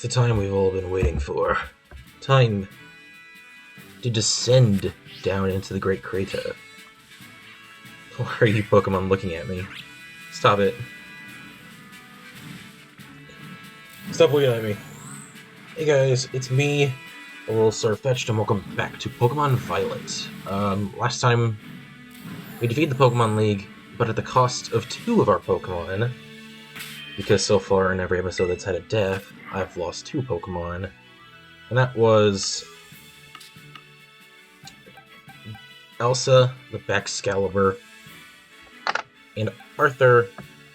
the time we've all been waiting for. Time to descend down into the Great Crater. Why are you Pokemon looking at me? Stop it. Stop looking at me. Hey guys, it's me, a little Sirfetch'd, and welcome back to Pokemon Violet. Last time we defeated the Pokemon League, but at the cost of 2 of our Pokemon. Because so far in every episode that's had a death, I've lost 2 Pokemon. And that was Elsa, the Baxcalibur, and Arthur,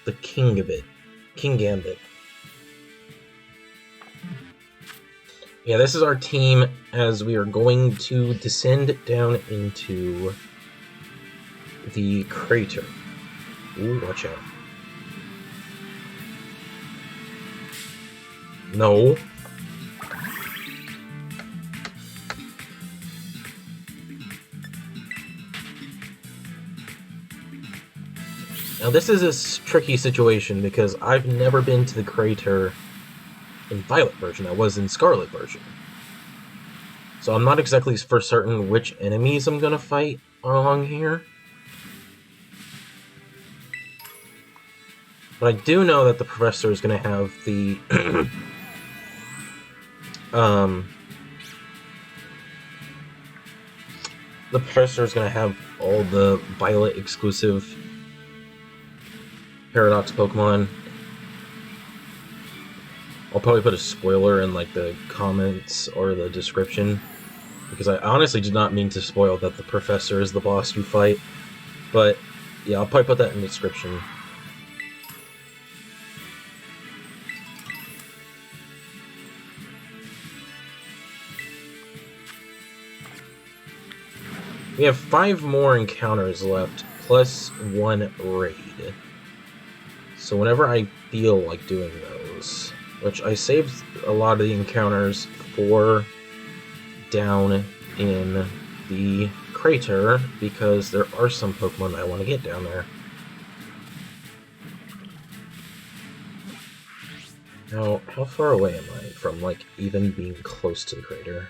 the King Gambit. Yeah, this is our team as we are going to descend down into the crater. Ooh, watch out. No. Now this is a tricky situation because I've never been to the crater in Violet version. I was in Scarlet version. So I'm not exactly for certain which enemies I'm gonna fight along here. But I do know that the professor is gonna have the the professor is gonna have all the Violet exclusive Paradox Pokemon. I'll probably put a spoiler in like the comments or the description, because I honestly did not mean to spoil that the professor is the boss you fight. But yeah, I'll probably put that in the description. We have 5 more encounters left, plus 1 raid. So whenever I feel like doing those, which I saved a lot of the encounters for down in the crater, because there are some Pokemon I want to get down there. Now, how far away am I from, like, even being close to the crater?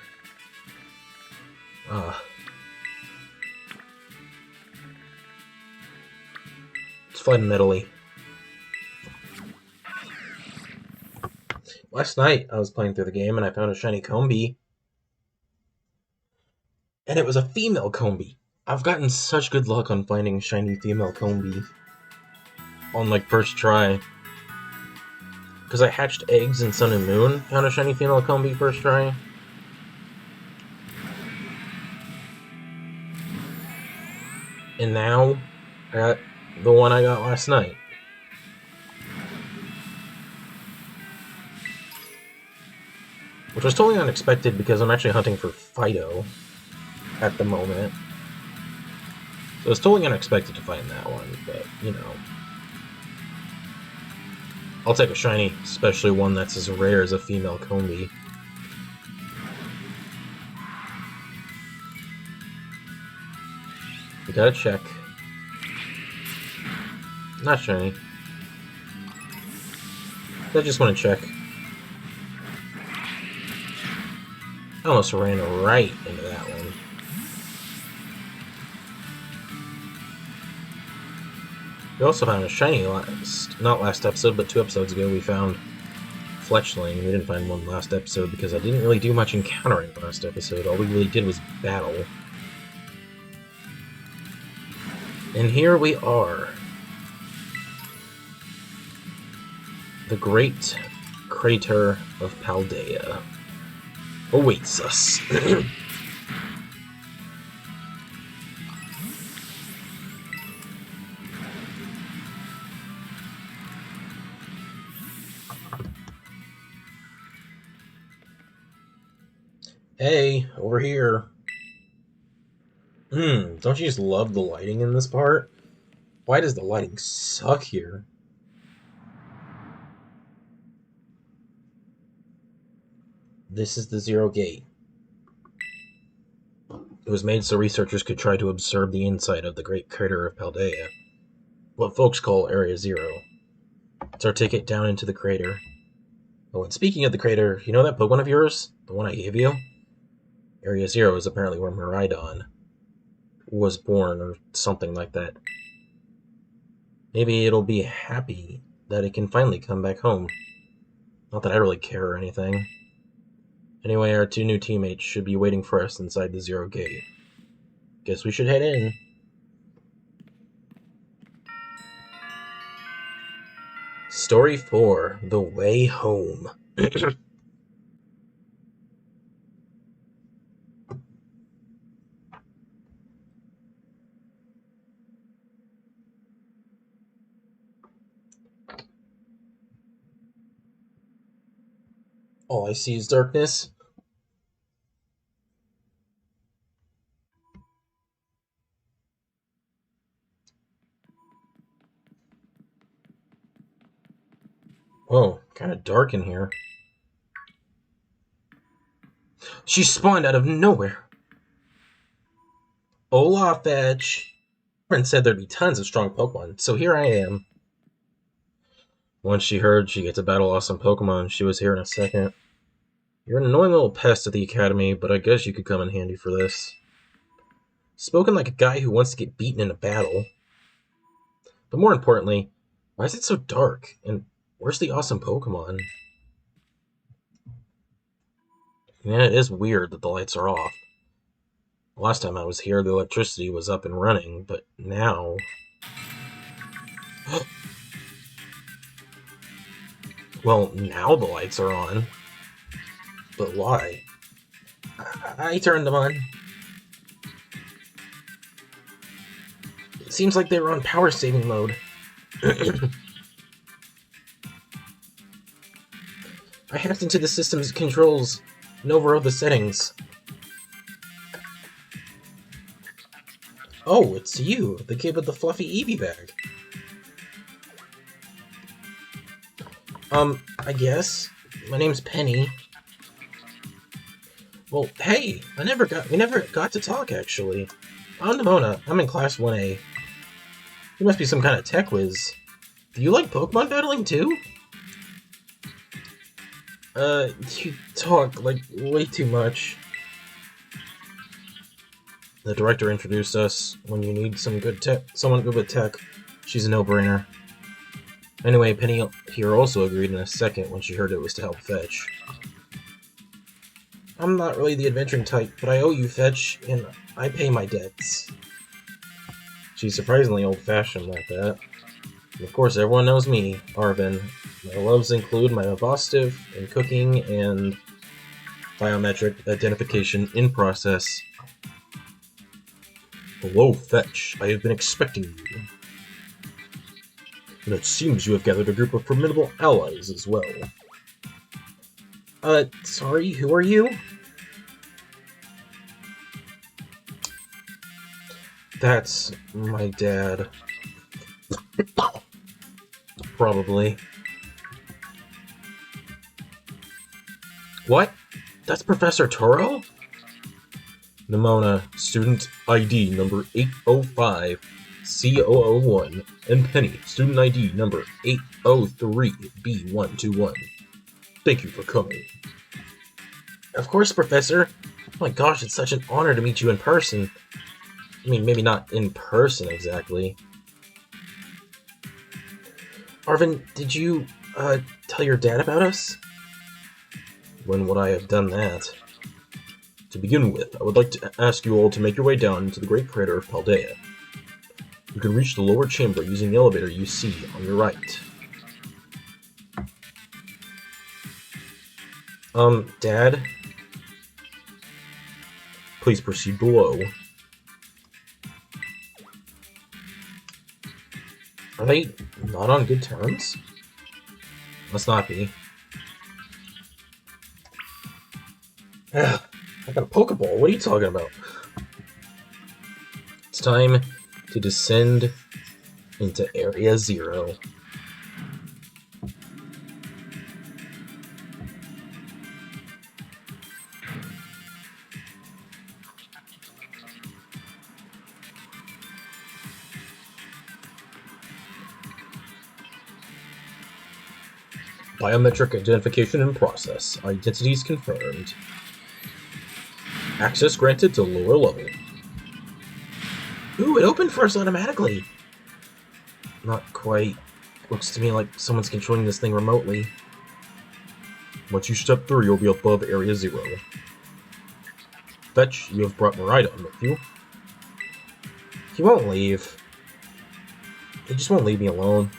Let's fly to Medley. Last night, I was playing through the game and I found a shiny Combi. And it was a female Combi. I've gotten such good luck on finding shiny female Combi on, like, first try. Because I hatched eggs in Sun and Moon, found a shiny female Combi first try. And now, I got the one I got last night. Which was totally unexpected because I'm actually hunting for Fido at the moment. So it's totally unexpected to find that one, but, you know. I'll take a shiny, especially one that's as rare as a female Combi. We gotta check. Not shiny. I just want to check. I almost ran right into that one. We also found a shiny not last episode, but 2 episodes ago we found Fletchling. We didn't find one last episode because I didn't really do much encountering last episode. All we really did was battle. And here we are. The Great Crater of Paldea awaits us. Hey, over here. Don't you just love the lighting in this part? Why does the lighting suck here? This is the Zero Gate. It was made so researchers could try to observe the inside of the Great Crater of Paldea, what folks call Area Zero. It's our ticket down into the crater. Oh, and speaking of the crater, you know that Pokemon of yours? The one I gave you? Area Zero is apparently where Miraidon was born, or something like that. Maybe it'll be happy that it can finally come back home. Not that I really care or anything. Anyway, our two new teammates should be waiting for us inside the Zero Gate. Guess we should head in. Story 4, The Way Home. All I see is darkness. Whoa, kind of dark in here. She spawned out of nowhere. Hola, Fetch. Friend said there'd be tons of strong Pokemon, so here I am. Once she heard she gets to battle awesome Pokemon, she was here in a second. You're an annoying little pest at the academy, but I guess you could come in handy for this. Spoken like a guy who wants to get beaten in a battle. But more importantly, why is it so dark? And where's the awesome Pokemon? Yeah, it is weird that the lights are off. Last time I was here, the electricity was up and running, but now... Well, now the lights are on. But why? I turned them on. It seems like they were on power saving mode. I hacked into the system's controls and overrode the settings. Oh, it's you, the kid with the fluffy Eevee bag. I guess. My name's Penny. Well, hey, we never got to talk, actually. I'm Nimona. I'm in Class 1A. You must be some kind of tech whiz. Do you like Pokemon battling, too? You talk, like, way too much. The director introduced us. When you need someone good with tech, she's a no-brainer. Anyway, Penny here also agreed in a second when she heard it was to help Fetch. I'm not really the adventuring type, but I owe you, Fetch, and I pay my debts. She's surprisingly old-fashioned like that. And of course, everyone knows me, Arvin. My loves include my Evostive, and cooking, and biometric identification in process. Hello, Fetch. I have been expecting you. And it seems you have gathered a group of formidable allies as well. Sorry, who are you? That's my dad. Probably. What? That's Professor Toro? Nimona, student ID number 805, C001, and Penny, student ID number 803B121. Thank you for coming. Of course, Professor. Oh my gosh, it's such an honor to meet you in person. I mean, maybe not in person exactly. Arvin, did you, tell your dad about us? When would I have done that? To begin with, I would like to ask you all to make your way down into the Great Crater of Paldea. You can reach the lower chamber using the elevator you see on your right. Dad? Please proceed below. Are they not on good terms? Must not be. I got a Pokeball, what are you talking about? It's time to descend into Area Zero. Biometric identification in process. Identities confirmed. Access granted to lower level. Ooh, it opened for us automatically. Not quite. Looks to me like someone's controlling this thing remotely. Once you step through, you'll be above Area 0. Fetch, you have brought Maridon with you. He won't leave. He just won't leave me alone.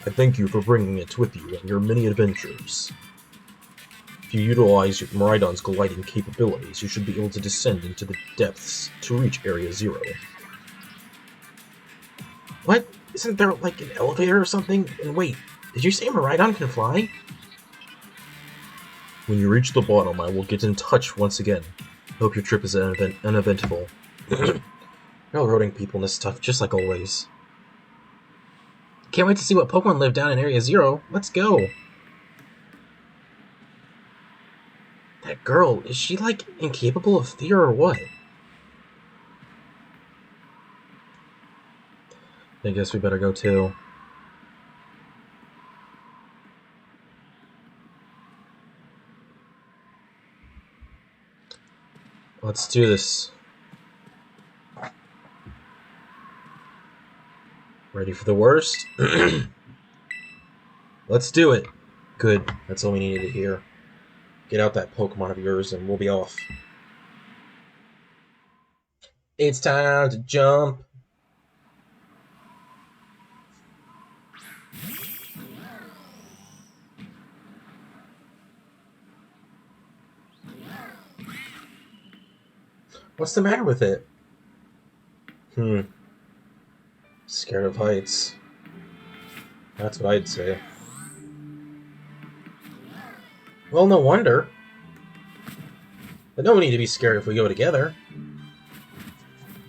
I thank you for bringing it with you on your many adventures. If you utilize your Maridon's gliding capabilities, you should be able to descend into the depths to reach Area 0. What? Isn't there, like, an elevator or something? And wait, did you say Maridon can fly? When you reach the bottom, I will get in touch once again. Hope your trip is uneventful. Railroading people and this stuff, just like always. Can't wait to see what Pokemon live down in Area 0. Let's go! That girl, is she, like, incapable of fear or what? I guess we better go too. Let's do this. Ready for the worst? Let's do it. Good. That's all we needed to hear. Get out that Pokemon of yours and we'll be off. It's time to jump. What's the matter with it? Scared of heights. That's what I'd say. Well, no wonder. But no need to be scared if we go together.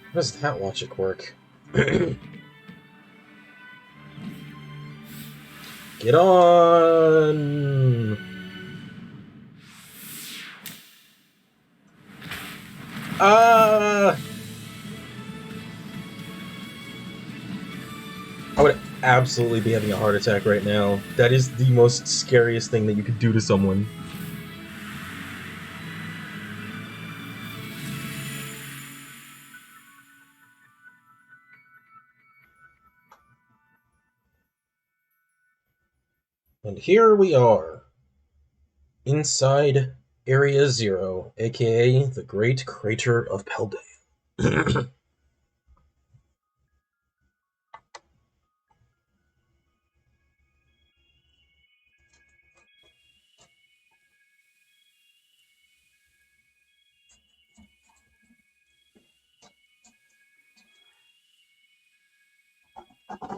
How does that logic work? Get on! I would absolutely be having a heart attack right now. That is the most scariest thing that you could do to someone. And here we are. Inside Area 0, aka the Great Crater of Paldea.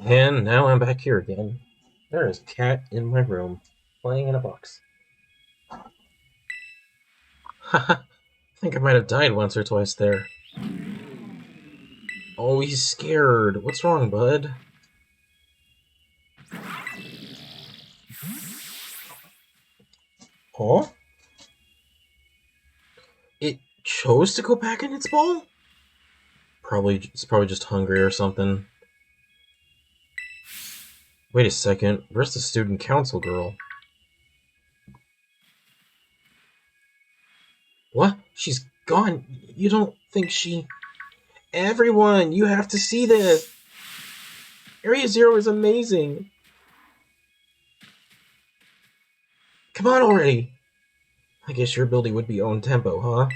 And now I'm back here again. There is a cat in my room, playing in a box. Haha, I think I might have died once or twice there. Oh, he's scared. What's wrong, bud? Huh? It chose to go back in its ball? It's probably just hungry or something. Wait a second, where's the student council girl? What? She's gone. You don't think she... Everyone, you have to see this! Area 0 is amazing! Come on already! I guess your ability would be own tempo, huh?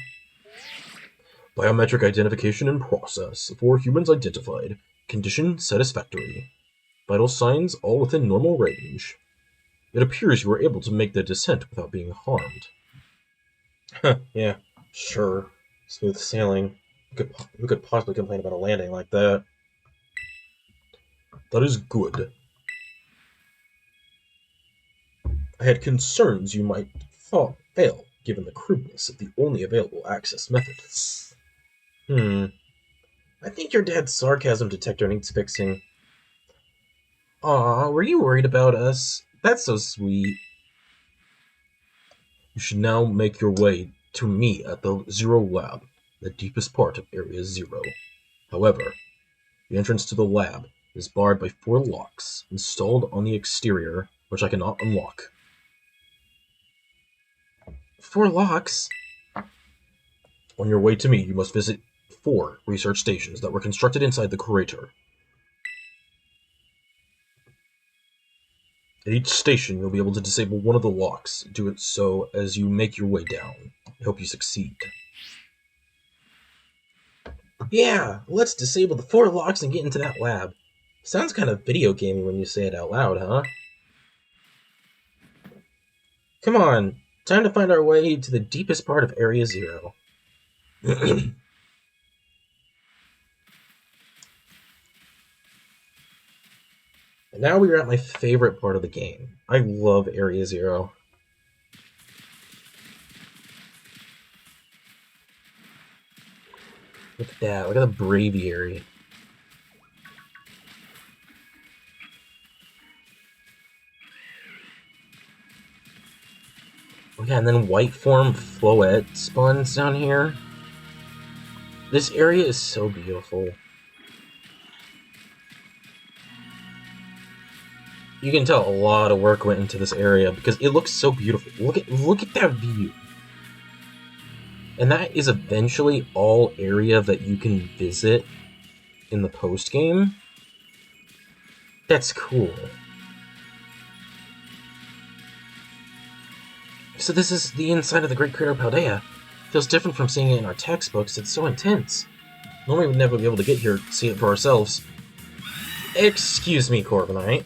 Biometric identification in process. 4 humans identified. Condition satisfactory. Vital signs all within normal range. It appears you were able to make the descent without being harmed. Yeah, sure. Smooth sailing. Who could possibly complain about a landing like that? That is good. I had concerns you might fail, given the crudeness of the only available access method. I think your dad's sarcasm detector needs fixing. Aw, were you worried about us? That's so sweet. You should now make your way to me at the 0 lab, the deepest part of Area 0. However, the entrance to the lab is barred by 4 locks installed on the exterior, which I cannot unlock. 4 locks? On your way to me, you must visit 4 research stations that were constructed inside the crater. At each station, you'll be able to disable one of the locks. Do it so as you make your way down. I hope you succeed. Yeah, let's disable the 4 locks and get into that lab. Sounds kind of video gamey when you say it out loud, huh? Come on, time to find our way to the deepest part of Area 0. And now we are at my favorite part of the game. I love Area 0. Look at that, look at the braviary. Yeah, and then white form Floette spawns down here. This area is so beautiful. You can tell a lot of work went into this area because it looks so beautiful. Look at that view. And that is eventually all area that you can visit in the post-game. That's cool. So this is the inside of the Great Crater of Paldea. Feels different from seeing it in our textbooks. It's so intense. Normally we'd never be able to get here to see it for ourselves. Excuse me, Corviknight.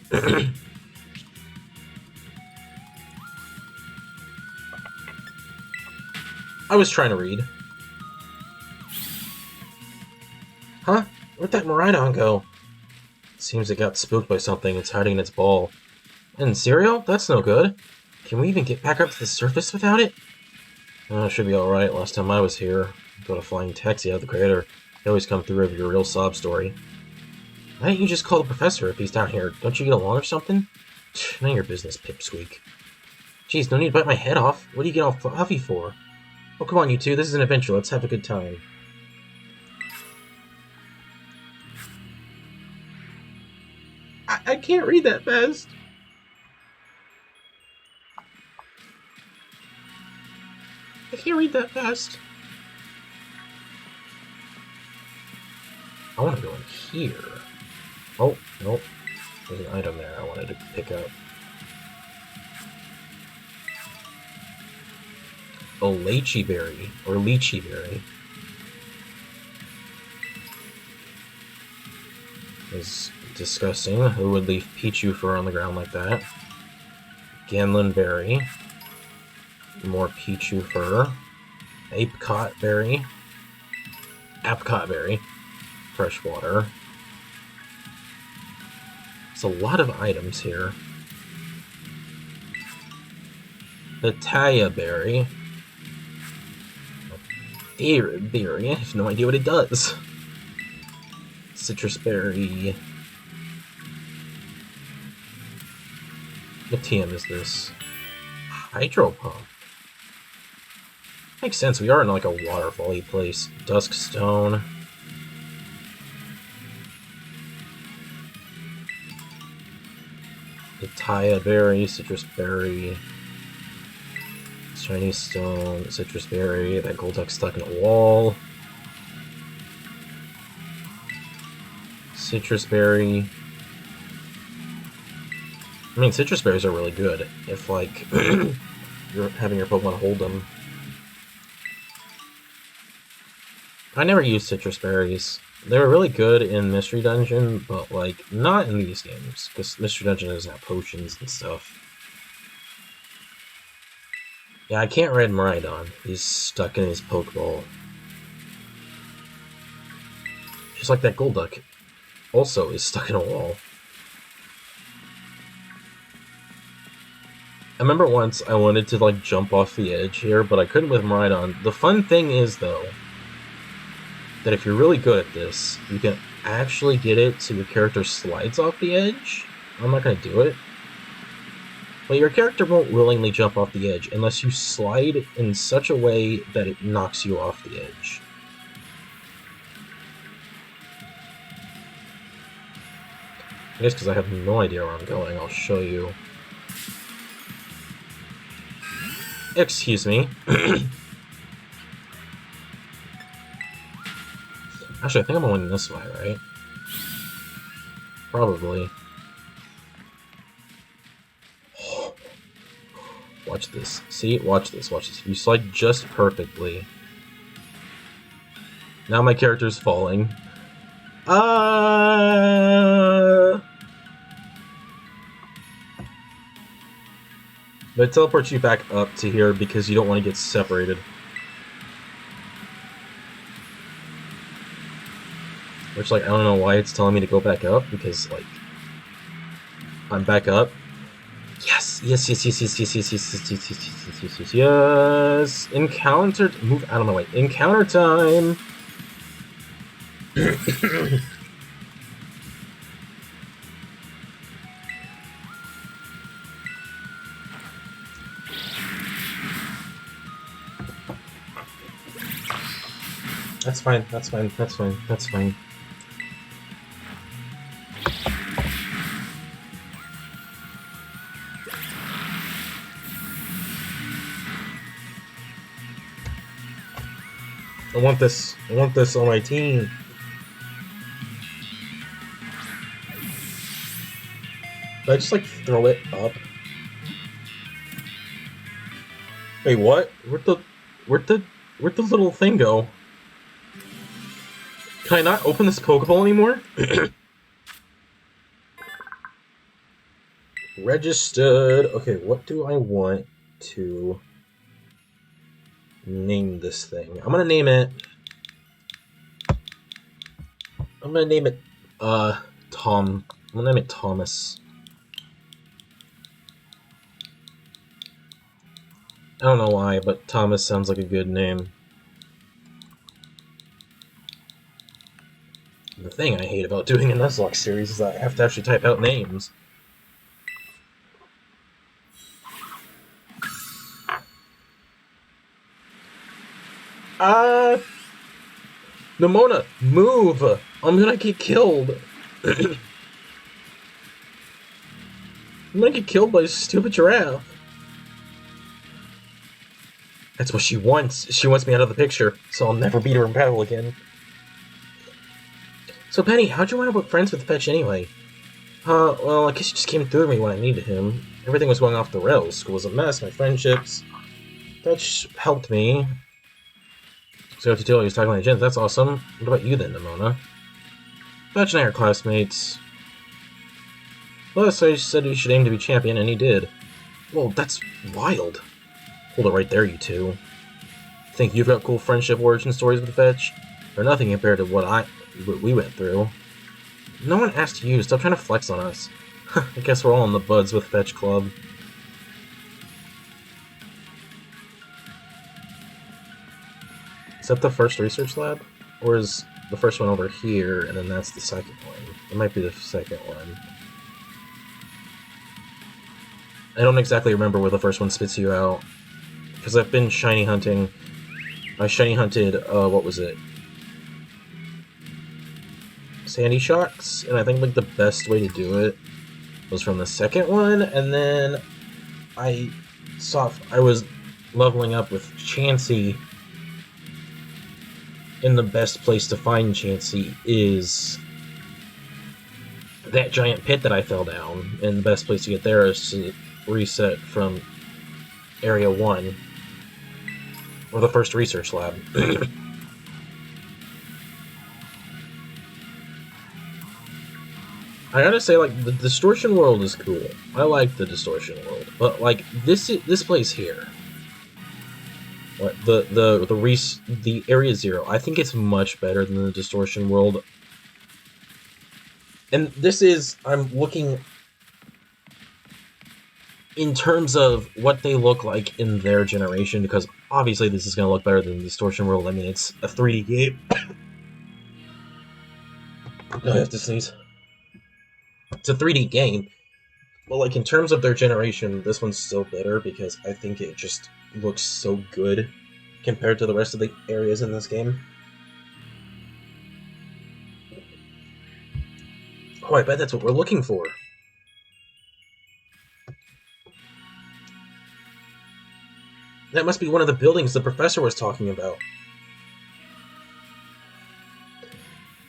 I was trying to read. Huh? Where'd that Miraidon go? Seems it got spooked by something. It's hiding in its ball. And cereal? That's no good. Can we even get back up to the surface without it? Oh, should be alright. Last time I was here, got a flying taxi out of the crater. They always come through with your real sob story. Why don't you just call the professor if he's down here? Don't you get along or something? None of your business, Pipsqueak. Jeez, no need to bite my head off. What do you get all huffy for? Oh, come on, you two. This is an adventure. Let's have a good time. I can't read that fast. I can't read that fast. I want to go in here. Oh, nope. There's an item there I wanted to pick up. A lychee berry, or lychee berry. Is disgusting. Who would leave Pichu fur on the ground like that? Ganlin berry. More Pichu fur. Apricot berry. Apricot berry. Fresh water. It's a lot of items here. Pitaya berry. Berry. I have no idea what it does. Citrus berry. What TM is this? Hydro pump. Makes sense, we are in like a waterfall-y place. Dusk stone. Pitaya berry, citrus berry. Chinese stone, citrus berry, that gold duck stuck in a wall. Citrus berry. I mean, citrus berries are really good if, like, you're having your Pokemon hold them. I never used citrus berries. They were really good in Mystery Dungeon, but, like, not in these games, because Mystery Dungeon doesn't have potions and stuff. Yeah, I can't ride Miraidon. He's stuck in his Pokeball. Just like that Golduck. Also is stuck in a wall. I remember once I wanted to, like, jump off the edge here, but I couldn't with Miraidon. The fun thing is, though, that if you're really good at this, you can actually get it so your character slides off the edge. I'm not going to do it. But your character won't willingly jump off the edge unless you slide in such a way that it knocks you off the edge. I guess because I have no idea where I'm going, I'll show you. Excuse me. Actually, I think I'm going this way, right? Probably. Watch this. See? Watch this. Watch this. You slide just perfectly. Now my character's falling. But it teleports you back up to here because you don't want to get separated. Which, like, I don't know why it's telling me to go back up, because, like, I'm back up. Yes! Yes, yes, yes, yes, yes, yes, yes, yes, yes, yes, yes, yes, yes, yes! Encounter... Move out of my way. Encounter time! That's fine, that's fine, that's fine, that's fine. I want this on my team. Did I just, like, throw it up? Wait, what? Where'd the little thing go? Can I not open this Pokeball anymore? Registered. Okay, what do I want to name this thing? I'm gonna name it... Tom. I'm gonna name it Thomas. I don't know why, but Thomas sounds like a good name. The thing I hate about doing a Nuzlocke series is that I have to actually type out names. Nimona, move! I'm gonna get killed! I'm gonna get killed by a stupid giraffe. That's what she wants. She wants me out of the picture, so I'll never beat her in battle again. So, Penny, how'd you wind up with friends with Fetch anyway? Well, I guess he just came through me when I needed him. Everything was going off the rails. School was a mess, my friendships. Fetch helped me. So to tell you, he was talking to Jen. That's awesome. What about you then, Nimona? Fetch and I are classmates. Plus, I said he should aim to be champion, and he did. Well, that's wild. Hold it right there, you two. Think you've got cool friendship origin stories with Fetch? They're nothing compared to what we went through. No one asked you. Stop trying to flex on us. I guess we're all in the Buds with Fetch Club. Is that the first research lab? Or is the first one over here, and then that's the second one? It might be the second one. I don't exactly remember where the first one spits you out. Because I've been shiny hunting. I shiny hunted, what was it? Sandy Shocks, and I think, like, the best way to do it was from the second one, and then I was leveling up with Chansey, and the best place to find Chansey is that giant pit that I fell down, and the best place to get there is to reset from Area 1, or the first research lab. I gotta say, like, the Distortion World is cool. I like the Distortion World, but, like, this place here, what, the Area 0, I think it's much better than the Distortion World. And this is, I'm looking in terms of what they look like in their generation, because obviously this is going to look better than the Distortion World. I mean, it's a 3D game. No, I have to sneeze. It's a 3D game, but, like, in terms of their generation, this one's still better because I think it just looks so good compared to the rest of the areas in this game. Oh, I bet that's what we're looking for. That must be one of the buildings the professor was talking about.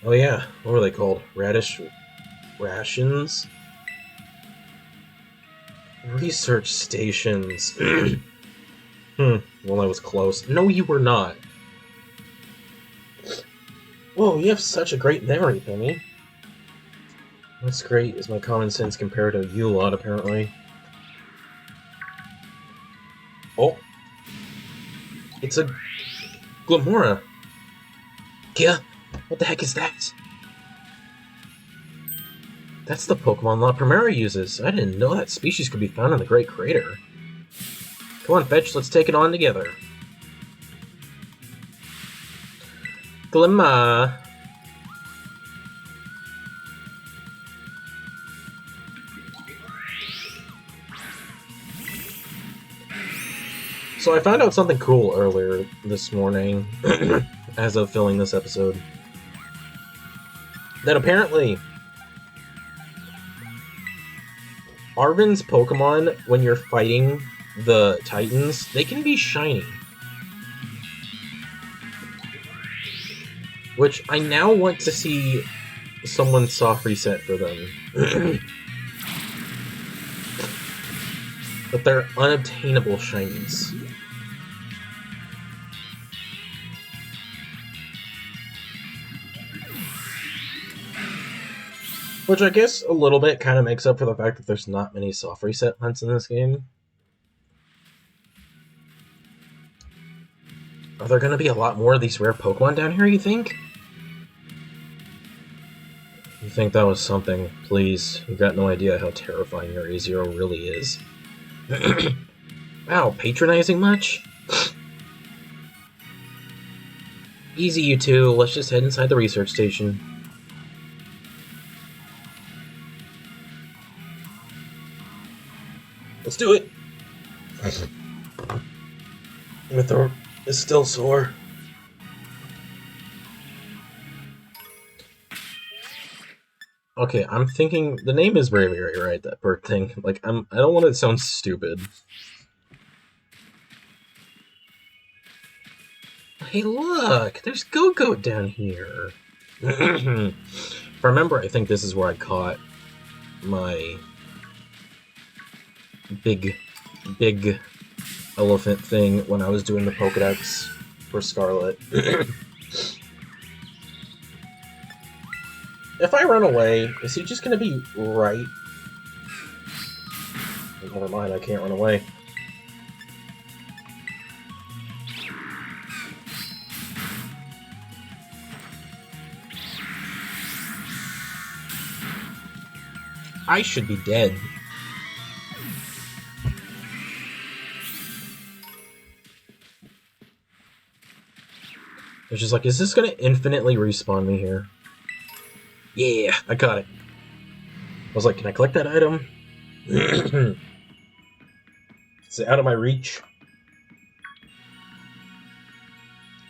Oh yeah, what were they called? Radish rations? Research stations. Well, I was close. No, you were not. Whoa, you have such a great memory, Penny. That's great, is my common sense compared to you lot, apparently. Oh. It's a Glamora. Yeah, what the heck is that? That's the Pokemon La Primera uses. I didn't know that species could be found in the Great Crater. Come on, Fetch, let's take it on together. Glimma. So I found out something cool earlier this morning, as of filming this episode. That apparently, Arven's Pokemon, when you're fighting the Titans, they can be shiny. Which I now want to see someone soft reset for them. But they're unobtainable shinies. Which I guess a little bit kind of makes up for the fact that there's not many soft reset hunts in this game. Are there going to be a lot more of these rare Pokemon down here, you think? You think that was something, please. You've got no idea how terrifying your A0 really is. Wow, patronizing much? Easy, you two. Let's just head inside the research station. Let's do it! My throat is still sore. Okay, I'm thinking the name is very, very right, that bird thing. Like, I don't want it to sound stupid. Hey, look! There's Go-Go down here! If I remember, I think this is where I caught my big elephant thing when I was doing the Pokedex for Scarlet. If I run away, is he just gonna be right? Never mind, I can't run away. I should be dead. It's just like, is this gonna infinitely respawn me here? Yeah, I got it. I was like, can I collect that item? Is it out of my reach?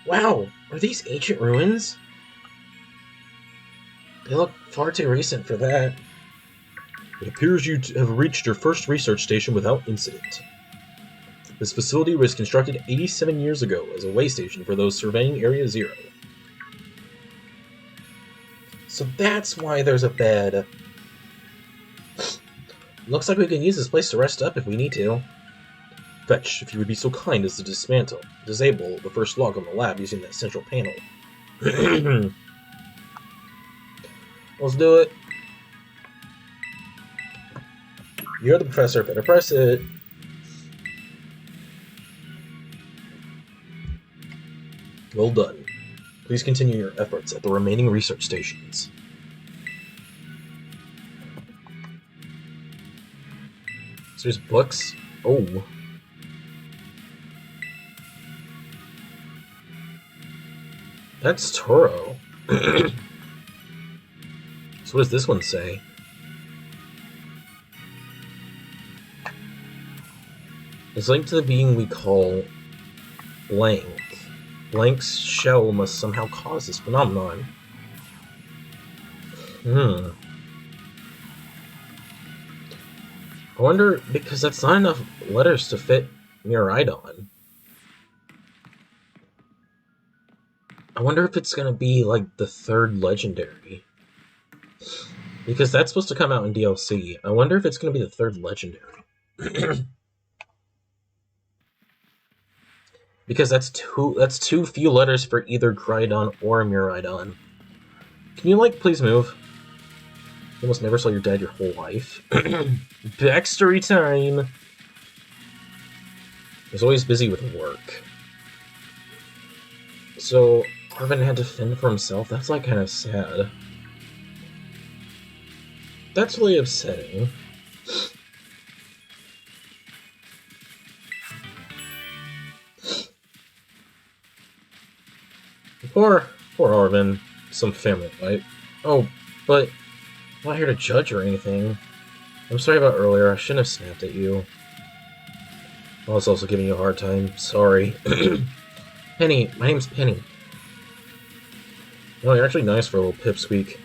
Wow, are these ancient ruins? They look far too recent for that. It appears you have reached your first research station without incident. This facility was constructed 87 years ago as a way station for those surveying Area Zero. So that's why there's a bed. Looks like we can use this place to rest up if we need to. Fetch, if you would be so kind as to disable the first log on the lab using that central panel. Let's do it. You're the professor, better press it. Well done. Please continue your efforts at the remaining research stations. So there's books. Oh. That's Toro. So what does this one say? It's linked to the being we call Blank. Blank's shell must somehow cause this phenomenon. I wonder, because that's not enough letters to fit Miraidon. I wonder if it's gonna be, like, the third legendary. Because that's supposed to come out in DLC. I wonder if it's gonna be the third legendary. Because that's too few letters for either Groudon or Miraidon. Can you, like, please move? You almost never saw your dad your whole life. Backstory time! He's always busy with work. So, Arvin had to fend for himself? That's, like, kind of sad. That's really upsetting. Poor Arvin. Some family fight. Oh, but I'm not here to judge or anything. I'm sorry about earlier. I shouldn't have snapped at you. I was also giving you a hard time. Sorry. Penny. My name's Penny. No, you're actually nice for a little pipsqueak.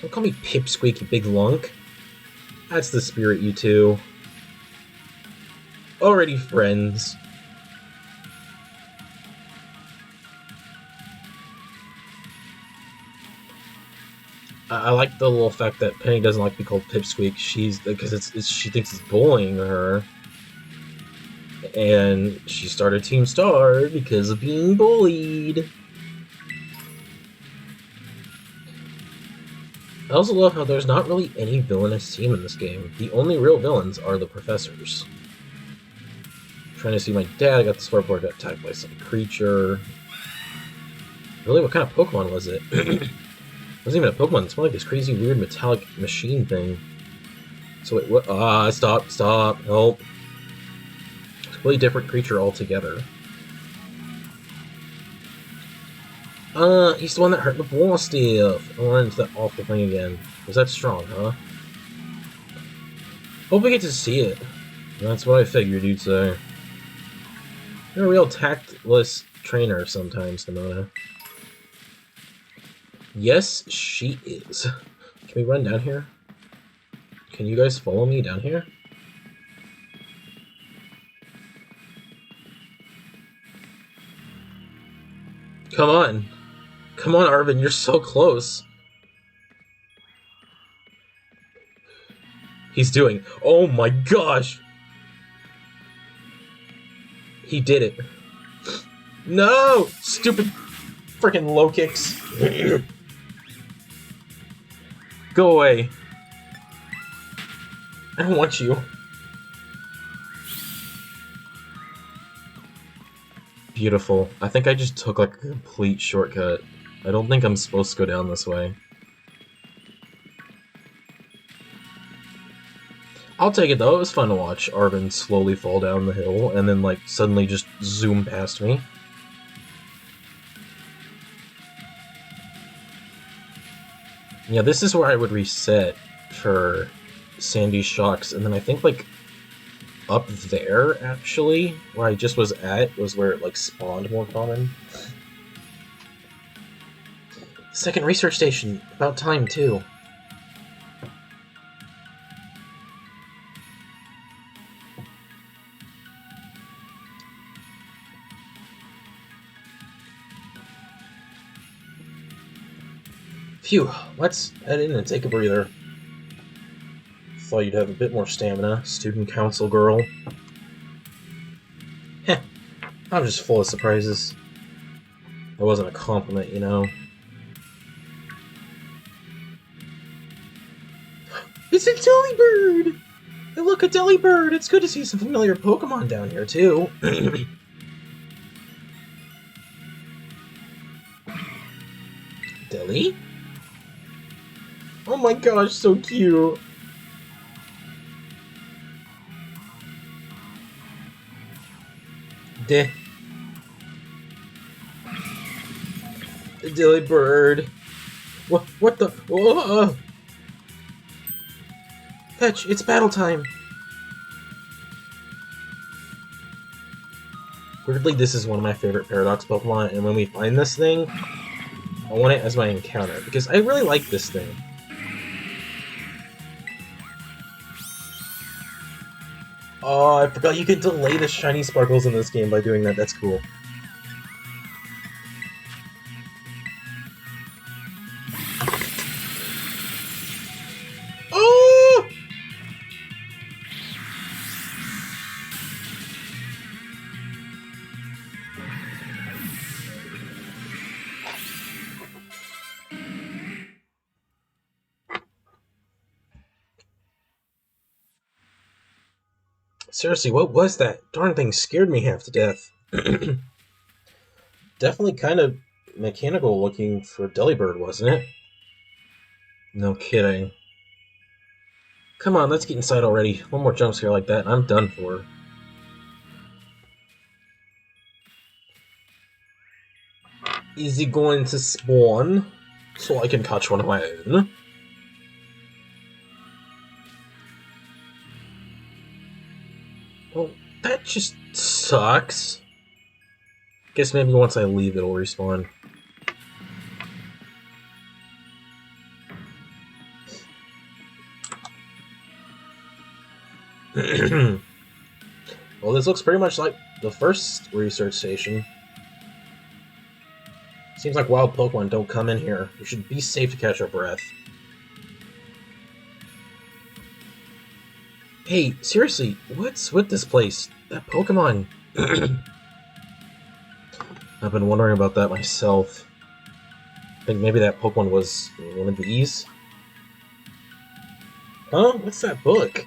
Don't call me pipsqueak, you big lunk. That's the spirit, you two. Already friends. I like the little fact that Penny doesn't like to be called pipsqueak. Because she thinks it's bullying her. And she started Team Star because of being bullied. I also love how there's not really any villainous team in this game. The only real villains are the professors. I'm trying to see my dad. I got the sparkboard, got attacked by some creature. Really, what kind of Pokemon was it? It wasn't even a Pokemon. It's more like this crazy, weird, metallic machine thing. So wait, what? Stop, help. It's a completely different creature altogether. He's the one that hurt the wall stuff. I ran into that awful thing again. Was that strong, huh? Hope we get to see it. That's what I figured you'd say. You're a real tactless trainer sometimes, Nimona. Yes, she is. Can we run down here? Can you guys follow me down here? Come on. Come on, Arvin, you're so close. He's doing... Oh my gosh! He did it. No! Stupid freaking low kicks. Go away. I don't want you. Beautiful. I think I just took like a complete shortcut. I don't think I'm supposed to go down this way. I'll take it though, it was fun to watch Arvin slowly fall down the hill and then like suddenly just zoom past me. Yeah, this is where I would reset for Sandy Shocks, and then I think like up there actually, where I just was at, was where it like spawned more common. Second research station, about time too. Phew, let's head in and take a breather. Thought you'd have a bit more stamina, student council girl. Heh, I'm just full of surprises. That wasn't a compliment, you know. It's a Delibird! Hey look, a Delibird! It's good to see some familiar Pokemon down here, too. Deli? Oh my gosh, so cute! Delibird. What the? Whoa. Fetch, it's battle time! Weirdly, this is one of my favorite Paradox Pokemon, and when we find this thing, I want it as my encounter, because I really like this thing. Oh, I forgot you can delay the shiny sparkles in this game by doing that. That's cool. Seriously, what was that? Darn thing scared me half to death. Definitely kind of mechanical looking for Delibird, wasn't it? No kidding. Come on, let's get inside already. One more jump scare like that, and I'm done for. Is he going to spawn so I can catch one of my own? Well, that just sucks. Guess maybe once I leave, it'll respawn. Well, this looks pretty much like the first research station. Seems like wild Pokemon don't come in here. We should be safe to catch our breath. Hey, seriously, what's with this place? That Pokemon... I've been wondering about that myself. I think maybe that Pokemon was one of these? Huh? What's that book?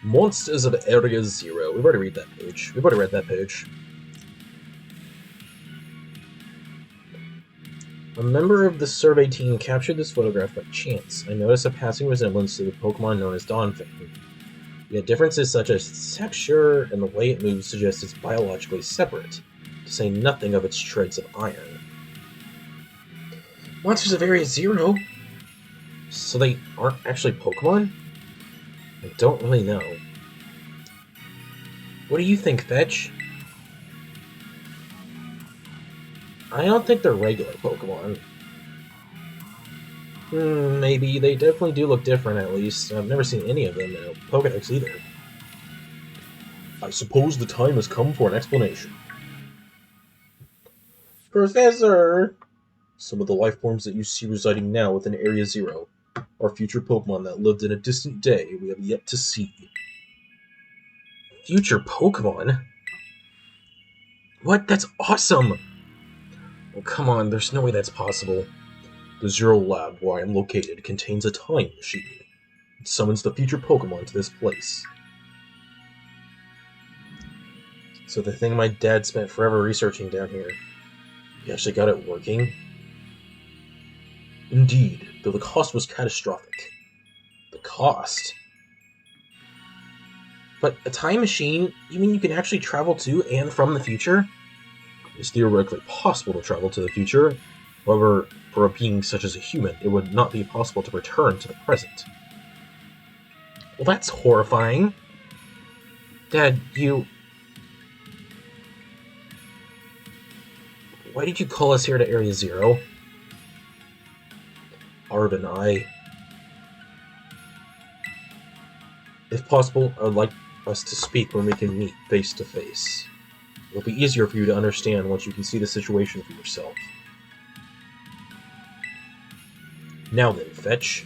Monsters of Area Zero. We've already read that page. We've already read that page. A member of the survey team captured this photograph by chance. I noticed a passing resemblance to the Pokemon known as Donphan. Yet differences such as its texture and the way it moves suggest it's biologically separate, to say nothing of its shreds of iron. Monsters of Area Zero? So they aren't actually Pokemon? I don't really know. What do you think, Fetch? I don't think they're regular Pokemon. Maybe. They definitely do look different, at least. I've never seen any of them in a Pokedex either. I suppose the time has come for an explanation. Professor! Some of the life forms that you see residing now within Area Zero are future Pokemon that lived in a distant day we have yet to see. Future Pokemon? What? That's awesome! Oh, come on, there's no way that's possible. The Zero Lab, where I am located, contains a time machine. It summons the future Pokemon to this place. So the thing my dad spent forever researching down here, he actually got it working? Indeed, though the cost was catastrophic. The cost? But a time machine? You mean you can actually travel to and from the future? It's theoretically possible to travel to the future. However, for a being such as a human, it would not be possible to return to the present. Well, that's horrifying. Dad, you... Why did you call us here to Area Zero? Arv and I... If possible, I would like us to speak when we can meet face to face. It'll be easier for you to understand once you can see the situation for yourself. Now then, Fetch.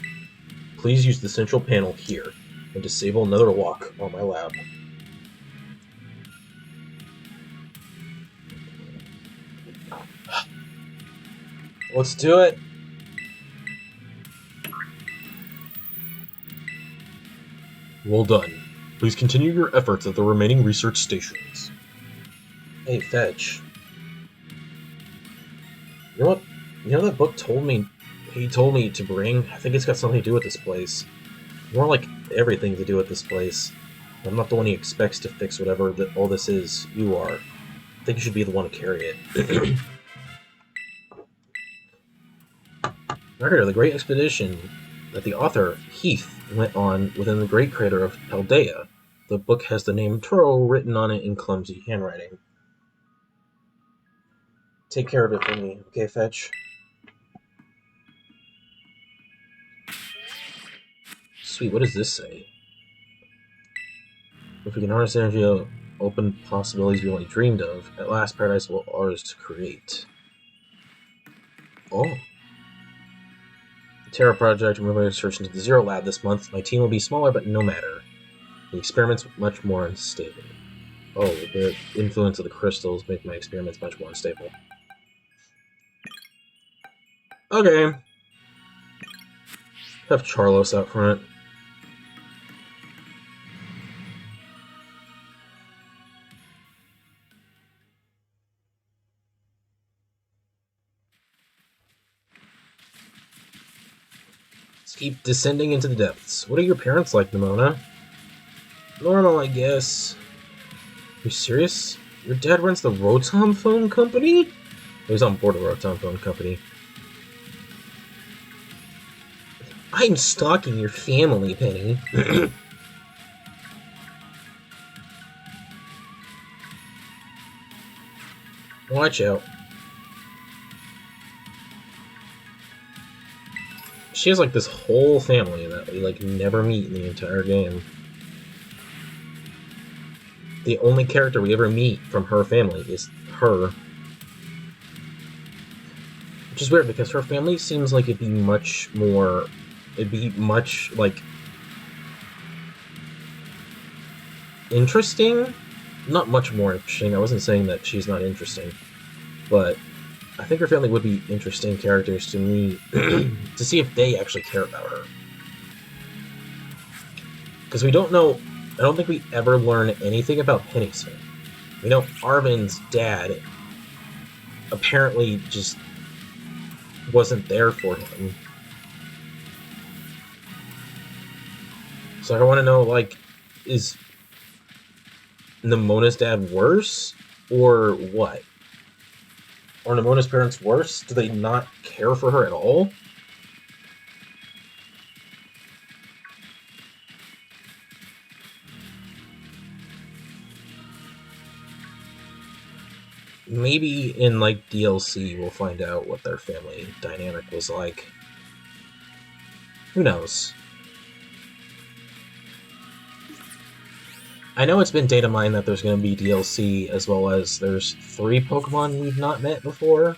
Please use the central panel here and disable another lock on my lab. Let's do it! Well done. Please continue your efforts at the remaining research stations. Hey, Fetch. You know what? You know that book told me... He told me to bring? I think it's got something to do with this place. More like everything to do with this place. I'm not the one he expects to fix whatever all this is. You are. I think you should be the one to carry it. Record of the great expedition that the author, Heath, went on within the great crater of Paldea. The book has the name Turo written on it in clumsy handwriting. Take care of it for me, okay, Fetch? Sweet, what does this say? If we can harness energy to open possibilities we only dreamed of, at last paradise will ours to create. Oh. The Terra Project will move research into the Zero Lab this month. My team will be smaller, but no matter. The experiments much more unstable. Oh, the influence of the crystals make my experiments much more unstable. Okay. Have Charlos out front. keep descending into the depths. What are your parents like, Nimona? Normal, I guess. You serious? Your dad runs the Rotom Phone Company? He's on board the Rotom Phone Company. I'm stalking your family, Penny. Watch out. She has, like, this whole family that we, like, never meet in the entire game. The only character we ever meet from her family is her. Which is weird, because her family seems like it'd be much more... It'd be much, like... interesting? Not much more interesting. I wasn't saying that she's not interesting. But I think her family would be interesting characters to me to see if they actually care about her. Because we don't know... I don't think we ever learn anything about Penny's family. We know Arvin's dad apparently just wasn't there for him. So I want to know, like, is Nimona's dad worse? Or what? Are Nimona's parents worse? Do they not care for her at all? Maybe in, like, DLC we'll find out what their family dynamic was like. Who knows? I know it's been data mined that there's going to be DLC, as well as there's 3 Pokemon we've not met before.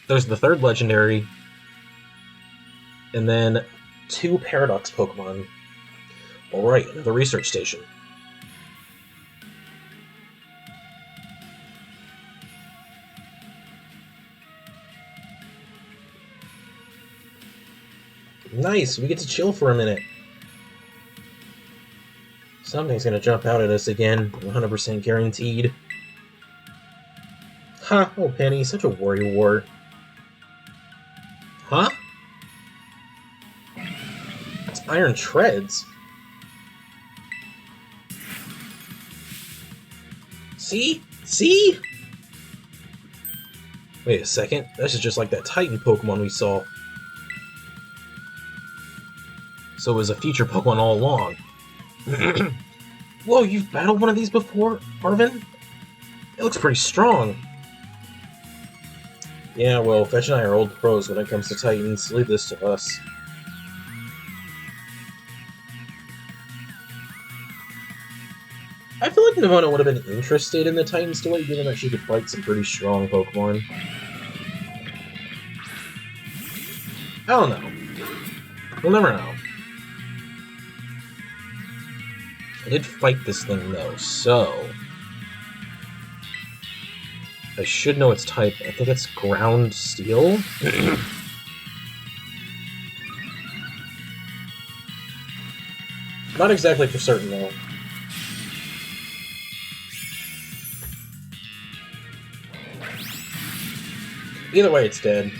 There's the 3rd Legendary, and then 2 Paradox Pokemon. Alright, another research station. Nice, we get to chill for a minute. Something's gonna jump out at us again, 100% guaranteed. Ha! Oh, Penny, such a worrywart. Huh? It's Iron Treads. See? See? Wait a second, this is just like that Titan Pokemon we saw. So it was a future Pokemon all along. Whoa, you've battled one of these before, Arvin? It looks pretty strong. Yeah, well, Fetch and I are old pros when it comes to Titans. Leave this to us. I feel like Nimona would have been interested in the Titans duel, given that she could fight some pretty strong Pokemon. I don't know. We'll never know. I did fight this thing, though, so... I should know its type. I think it's Ground Steel? Not exactly for certain, though. Either way, it's dead.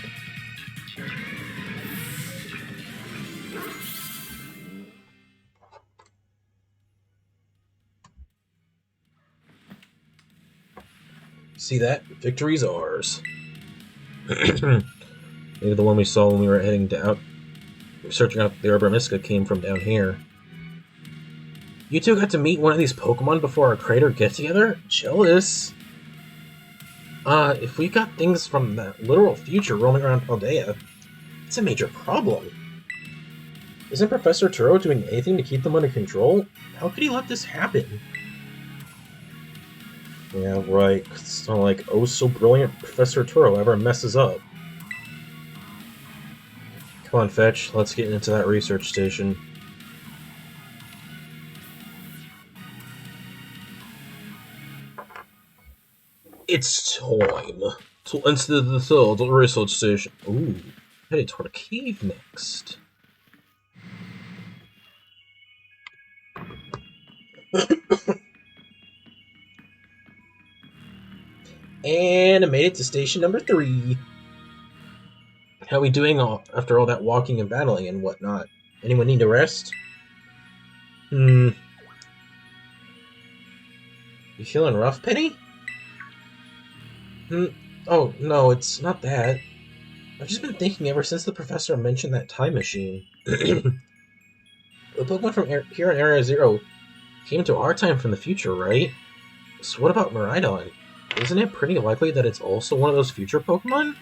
See that? Victory's ours. Maybe the one we saw when we were heading down, searching out the Arbor came from down here. You two got to meet one of these Pokemon before our crater get-together? Jealous. If we got things from that literal future roaming around Paldea, it's a major problem. Isn't Professor Turo doing anything to keep them under control? How could he let this happen? Yeah, right. It's not like, oh, so brilliant Professor Turo ever messes up. Come on, Fetch. Let's get into that research station. It's time to enter the 3rd research station. Ooh, headed toward a cave next. And I made it to station number 3. How are we doing after all that walking and battling and whatnot? Anyone need to rest? You feeling rough, Penny? Oh, no, it's not that. I've just been thinking ever since the professor mentioned that time machine. The Pokemon from here in Area Zero came to our time from the future, right? So what about Miraidon? Isn't it pretty likely that it's also one of those future Pokemon?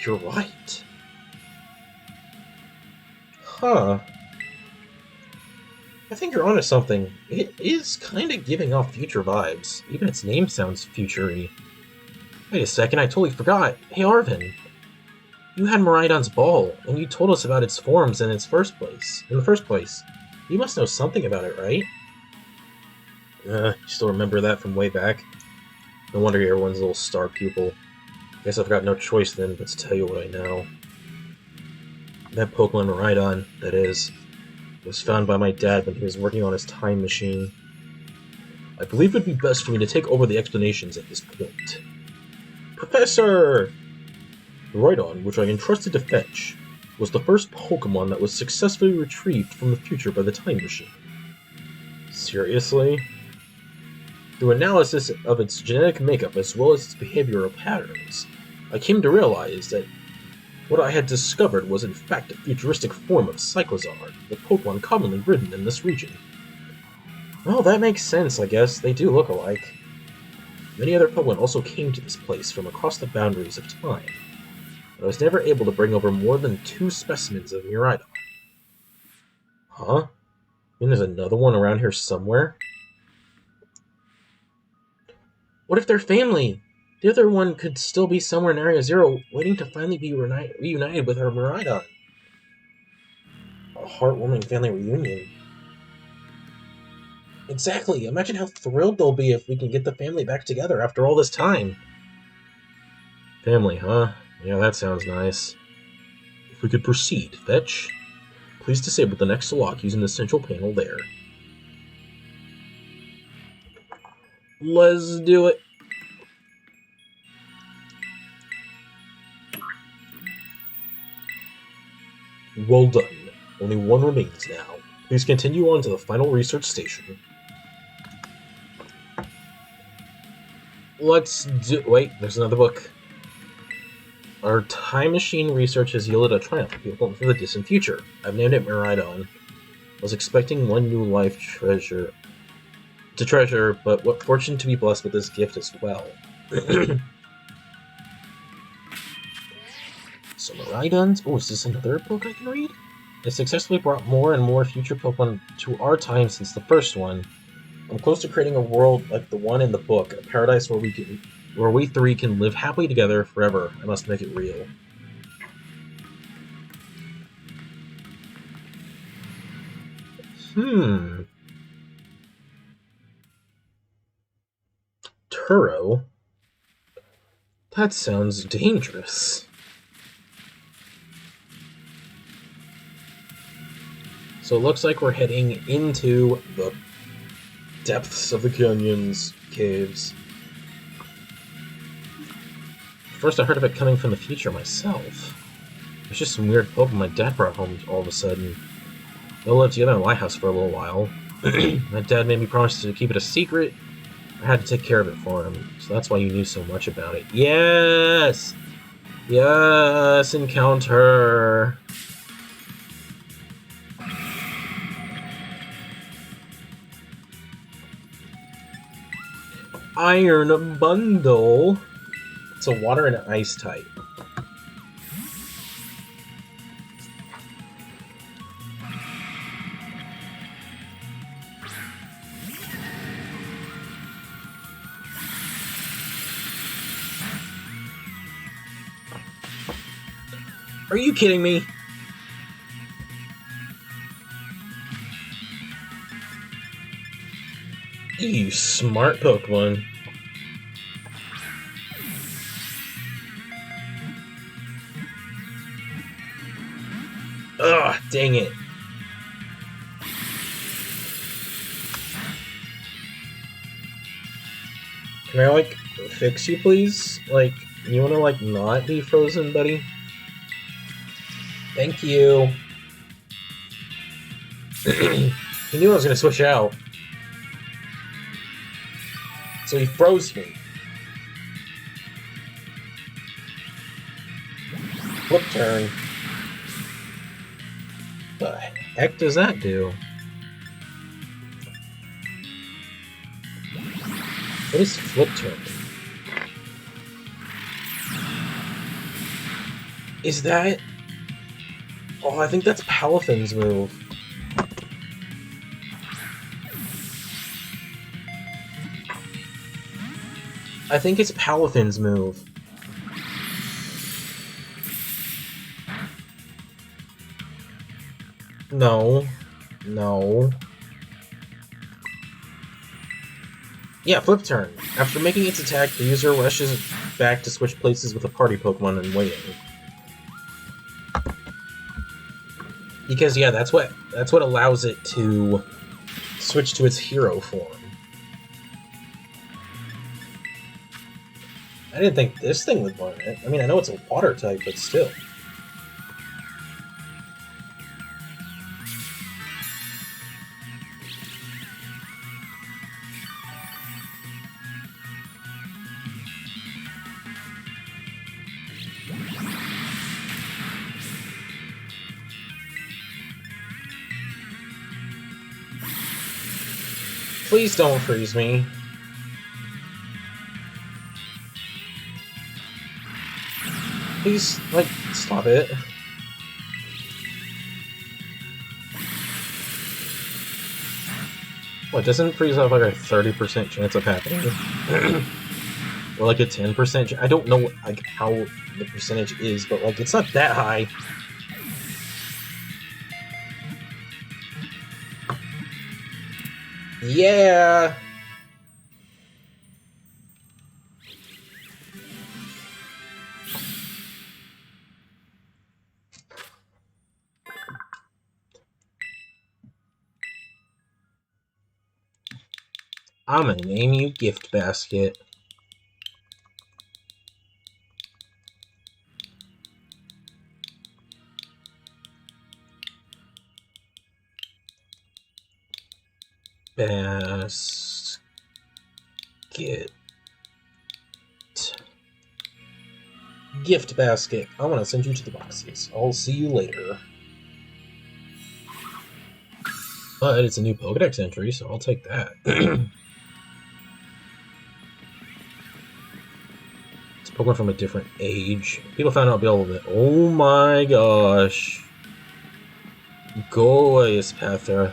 You're right. Huh. I think you're onto something. It is kind of giving off future vibes. Even its name sounds future-y. Wait a second, I totally forgot. Hey, Arvin. You had Miraidon's ball, and you told us about its forms in the first place. You must know something about it, right? You still remember that from way back? No wonder you're everyone's little star pupil. Guess I've got no choice then but to tell you what I know. That Pokemon Miraidon, that is, was found by my dad when he was working on his time machine. I believe it would be best for me to take over the explanations at this point. Professor! Miraidon, which I entrusted to fetch, was the first Pokemon that was successfully retrieved from the future by the time machine. Seriously? Through analysis of its genetic makeup as well as its behavioral patterns, I came to realize that what I had discovered was in fact a futuristic form of Cyclozar, the Pokemon commonly ridden in this region. Well, that makes sense, I guess. They do look alike. Many other Pokemon also came to this place from across the boundaries of time, but I was never able to bring over more than 2 specimens of Miraidon. Huh? I mean, there's another one around here somewhere? What if they're family? The other one could still be somewhere in Area Zero, waiting to finally be reunited with our Miraidon. A heartwarming family reunion. Exactly. Imagine how thrilled they'll be if we can get the family back together after all this time. Family, huh? Yeah, that sounds nice. If we could proceed, Fetch. Please disable the next lock using the central panel there. Let's do it. Well done. Only one remains now. Please continue on to the final research station. Wait, there's another book. Our time machine research has yielded a triumph for the distant future. I've named it Miraidon. I was expecting one new life treasure, but what fortune to be blessed with this gift as well. So Miraidons? Oh, is this another book I can read? It successfully brought more and more future Pokemon to our time since the first one. I'm close to creating a world like the one in the book, a paradise where we three can live happily together forever. I must make it real. Turo? That sounds dangerous. So it looks like we're heading into the depths of the canyons, caves. First I heard of it coming from the future myself. There's just some weird Pokemon my dad brought home all of a sudden. They lived together in my house for a little while. My dad made me promise to keep it a secret. I had to take care of it for him, so that's why you knew so much about it. Yes! Yes, encounter! Iron Bundle. It's a water and ice type. Are you kidding me? You smart Pokemon. Ugh, dang it. Can I, like, fix you, please? Like, you wanna, like, not be frozen, buddy? Thank you. He knew I was going to switch out. So he froze me. Flip turn. The heck does that do? What is flip turn? Is that... Oh, I think that's Palafin's move. I think it's Palafin's move. No. No. Yeah, flip turn. After making its attack, the user rushes back to switch places with a party Pokemon and waiting. Because yeah, that's what allows it to switch to its hero form. I didn't think this thing would learn it. I mean, I know it's a water type, but still. Please don't freeze me. Please, like, stop it. What, doesn't freeze have like a 30% chance of happening? Or like a 10%? I don't know like how the percentage is, but like it's not that high. Yeah. I'm gonna name you Gift Basket. Basket. Gift Basket. I want to send you to the boxes. I'll see you later. But it's a new Pokedex entry, so I'll take that. It's Pokemon from a different age. People found out all of it. Oh my gosh. Go away, Ispatha.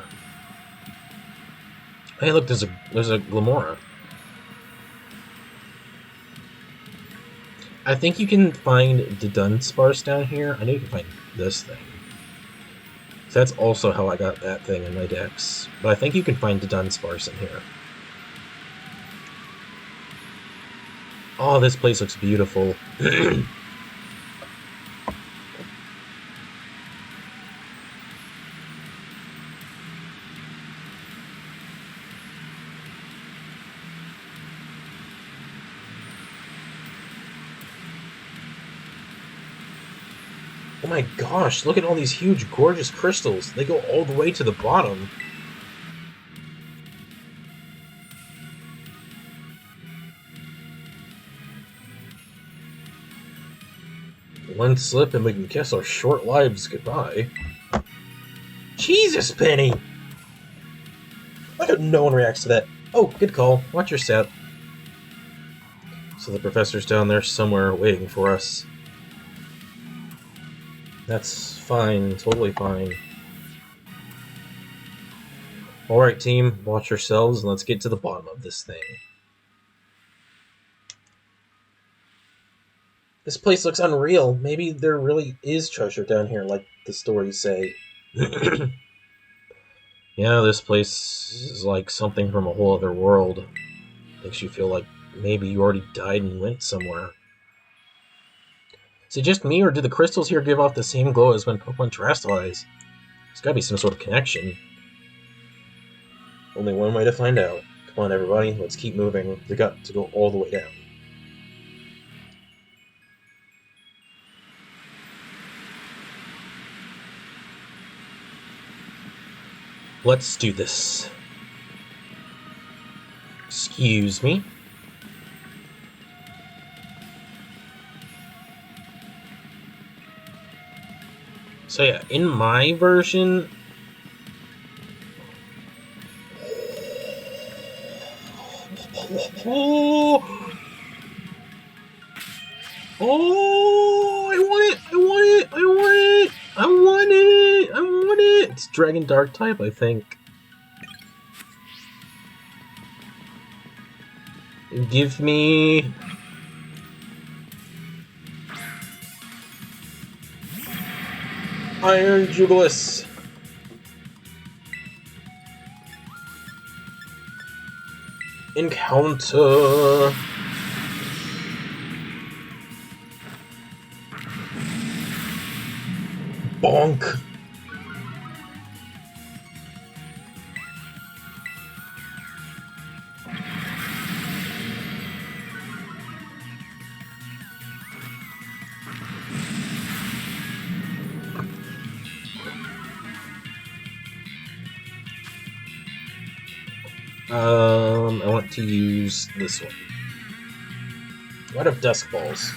Hey, look, there's a Glamora. I think you can find the Dunsparce down here. I know you can find this thing. So that's also how I got that thing in my decks. But I think you can find the Dunsparce in here. Oh, this place looks beautiful. Oh my gosh, look at all these huge, gorgeous crystals. They go all the way to the bottom. One slip and we can kiss our short lives goodbye. Jesus, Penny! Why don't no one reacts to that? Oh, good call. Watch your step. So the professor's down there somewhere waiting for us. That's fine, totally fine. Alright, team, watch yourselves and let's get to the bottom of this thing. This place looks unreal. Maybe there really is treasure down here, like the stories say. Yeah, this place is like something from a whole other world. Makes you feel like maybe you already died and went somewhere. Is it just me, or do the crystals here give off the same glow as when Pokemon terrestrialize? There's gotta be some sort of connection. Only one way to find out. Come on, everybody, let's keep moving. We got to go all the way down. Let's do this. Excuse me. So yeah, in my version... Oh, I want it! I want it! I want it! I want it! I want it! It's Dragon Dark type, I think. Give me... Iron Jubilis! Encounter! Bonk! I want to use this one. What of Dusk Balls?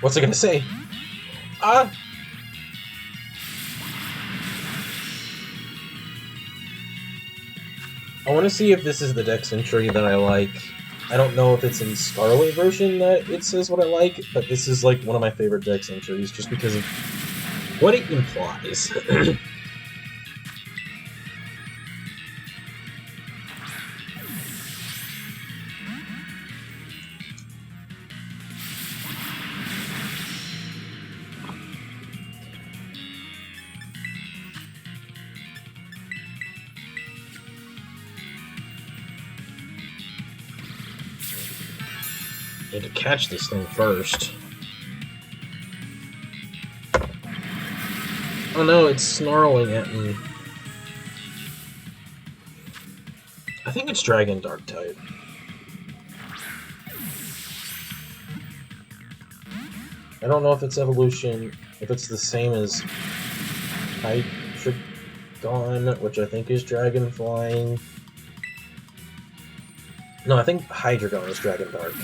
What's it gonna say? I want to see if this is the dex entry that I like. I don't know if it's in Scarlet version that it says what I like, but this is like one of my favorite dex entries just because of what it implies. Need to catch this thing first. Oh no, it's snarling at me. I think it's Dragon Dark type. I don't know if it's evolution, if it's the same as Hydreigon, which I think is Dragon Flying. No, I think Hydreigon is Dragon Dark.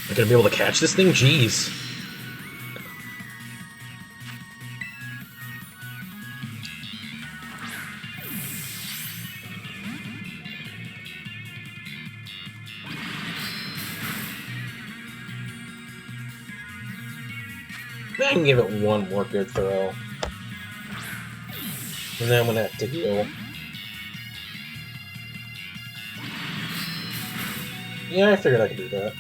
I'm gonna be able to catch this thing? Jeez. I can give it one more good throw. And then I'm gonna have to heal. Yeah, I figured I could do that.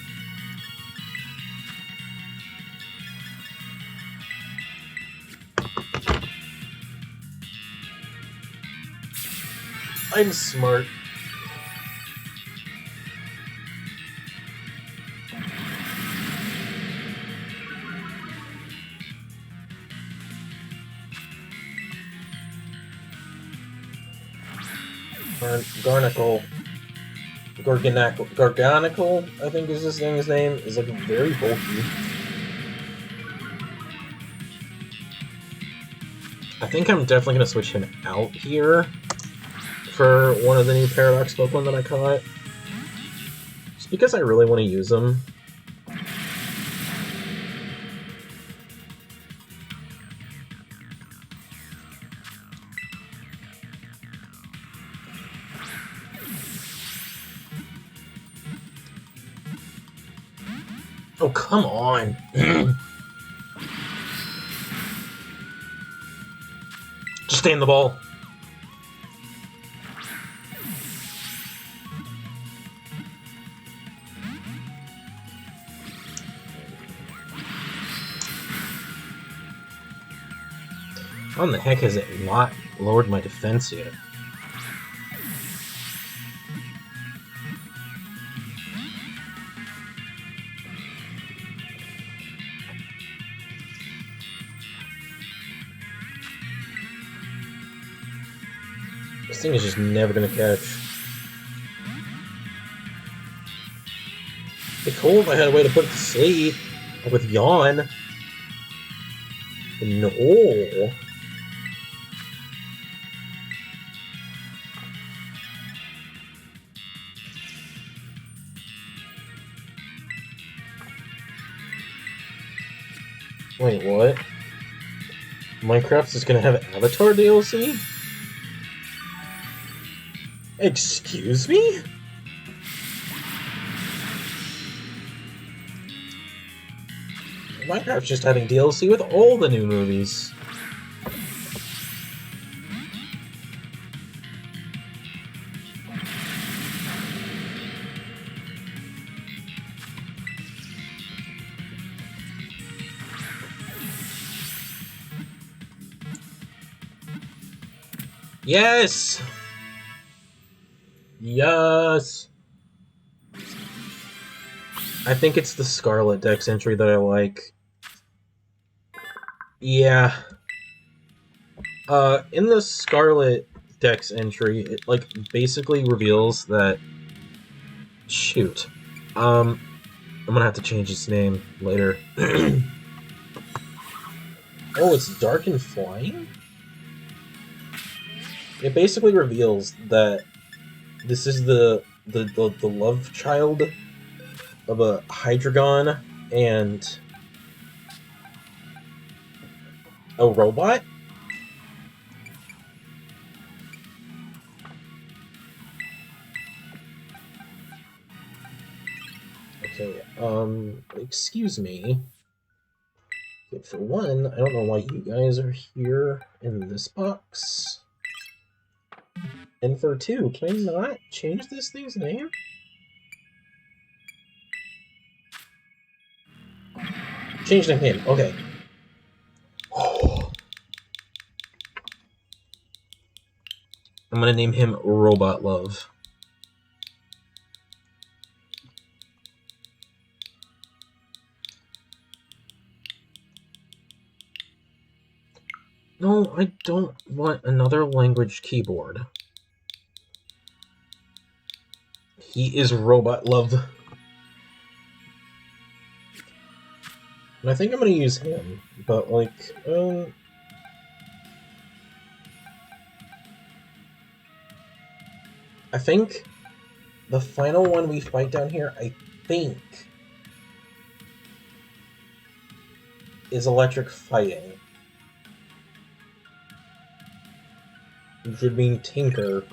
I'm smart. Garganical, I think is this thing's name, is like very bulky. I think I'm definitely gonna switch him out here for one of the new Paradox Pokemon that I caught. Just because I really want to use them. Oh, come on! Just stay in the ball. How in the heck has it not lowered my defense yet? This thing is just never gonna catch. It'd be cool if I had a way to put it to sleep. Like with yawn. No. Wait, what? Minecraft is gonna have Avatar DLC? Excuse me? Minecraft's just having DLC with all the new movies. Yes! Yes! I think it's the Scarlet Dex entry that I like. Yeah. In the Scarlet Dex entry, it, like, basically reveals that... Shoot. I'm gonna have to change its name later. Oh, it's dark and flying? It basically reveals that this is the love child of a Hydreigon and a robot? Okay, excuse me. Okay, for one, I don't know why you guys are here in this box. And for two, can I not change this thing's name? Change the name, okay. I'm gonna name him Robot Love. No, I don't want another language keyboard. He is Robot Love. And I think I'm gonna use him, but like, I think the final one we fight down here, I think, is Electric Fighting. Which would mean Tinker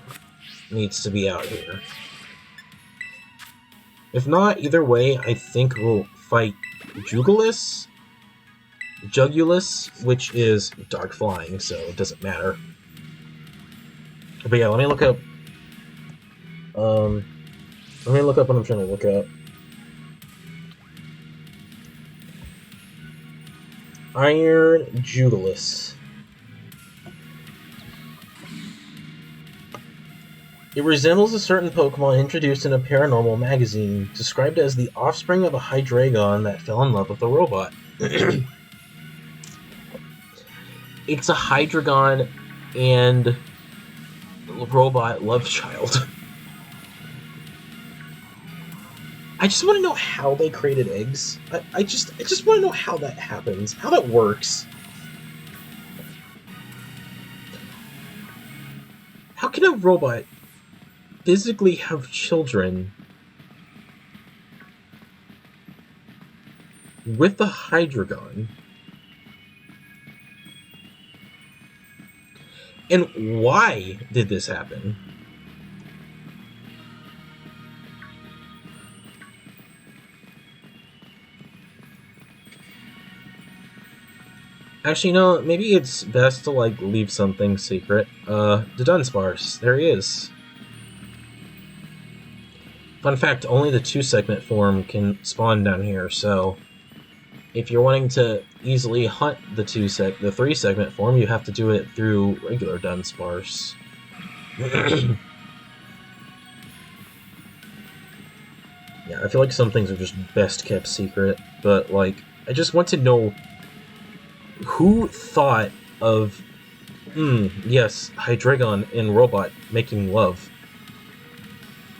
needs to be out here. If not, either way, I think we'll fight Jugulus, which is Dark Flying, so it doesn't matter. But yeah, let me look up what I'm trying to look up. Iron Jugulus. It resembles a certain Pokemon introduced in a paranormal magazine, described as the offspring of a Hydreigon that fell in love with a robot. It's a Hydreigon and robot love child. I just want to know how they created eggs. I just want to know how that happens, how that works. How can a robot physically have children with the Hydreigon? And why did this happen? Actually, no, maybe it's best to, like, leave something secret. The Dunsparce. There he is. Fun fact, only the 2-segment form can spawn down here, so if you're wanting to easily hunt the 3-segment form, you have to do it through regular Dunsparce. Yeah, I feel like some things are just best kept secret, but, like, I just want to know who thought of Yes, Hydreigon and Robot making love.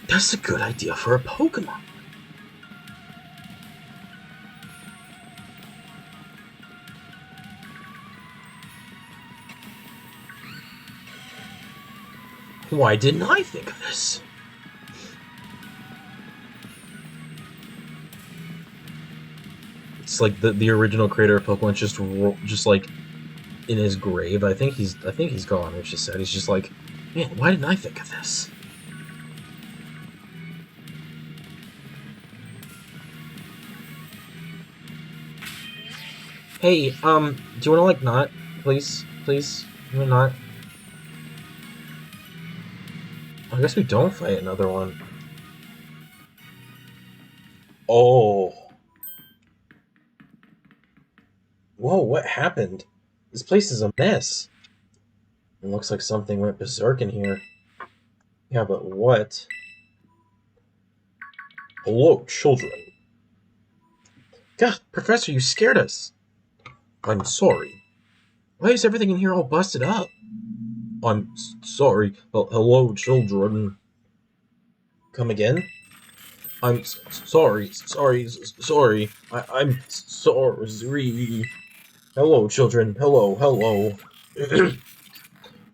That's a good idea for a Pokemon. Why didn't I think of this? It's like the original creator of Pokemon just like in his grave. I think he's gone, which is sad. He's just like, man, why didn't I think of this? Hey, do you wanna like not? Please? Please? You wanna not? I guess we don't fight another one. Oh. Whoa, what happened? This place is a mess. It looks like something went berserk in here. Yeah, but what? Hello, children. God, Professor, you scared us. I'm sorry. Why is everything in here all busted up? I'm sorry. Hello, children. Come again? I'm sorry. I'm sorry. Hello, children. Hello.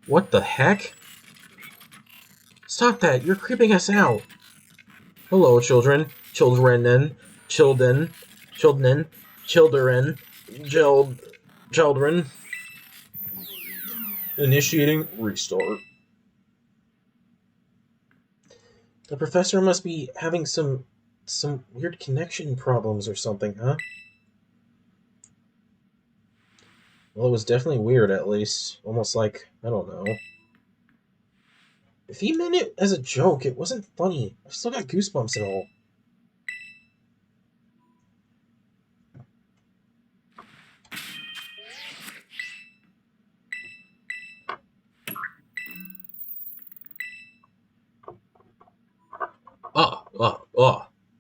What the heck? Stop that! You're creeping us out! Hello, children. Children. Initiating restart. The professor must be having some weird connection problems or something, huh? Well, it was definitely weird, at least. Almost like, I don't know. If he meant it as a joke, it wasn't funny. I've still got goosebumps and all.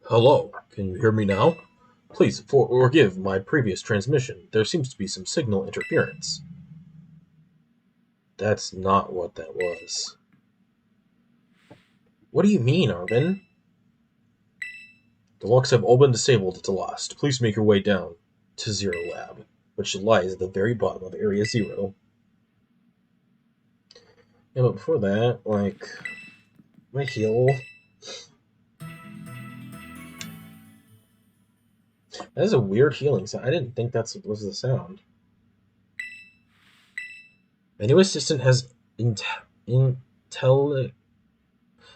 Hello. Can you hear me now? Please forgive my previous transmission. There seems to be some signal interference. That's not what that was. What do you mean, Arvin? The locks have all been disabled at the last. Please make your way down to Zero Lab, which lies at the very bottom of Area Zero. Yeah, but before that, like, my heal. That is a weird healing sound. I didn't think that was the sound. My new assistant has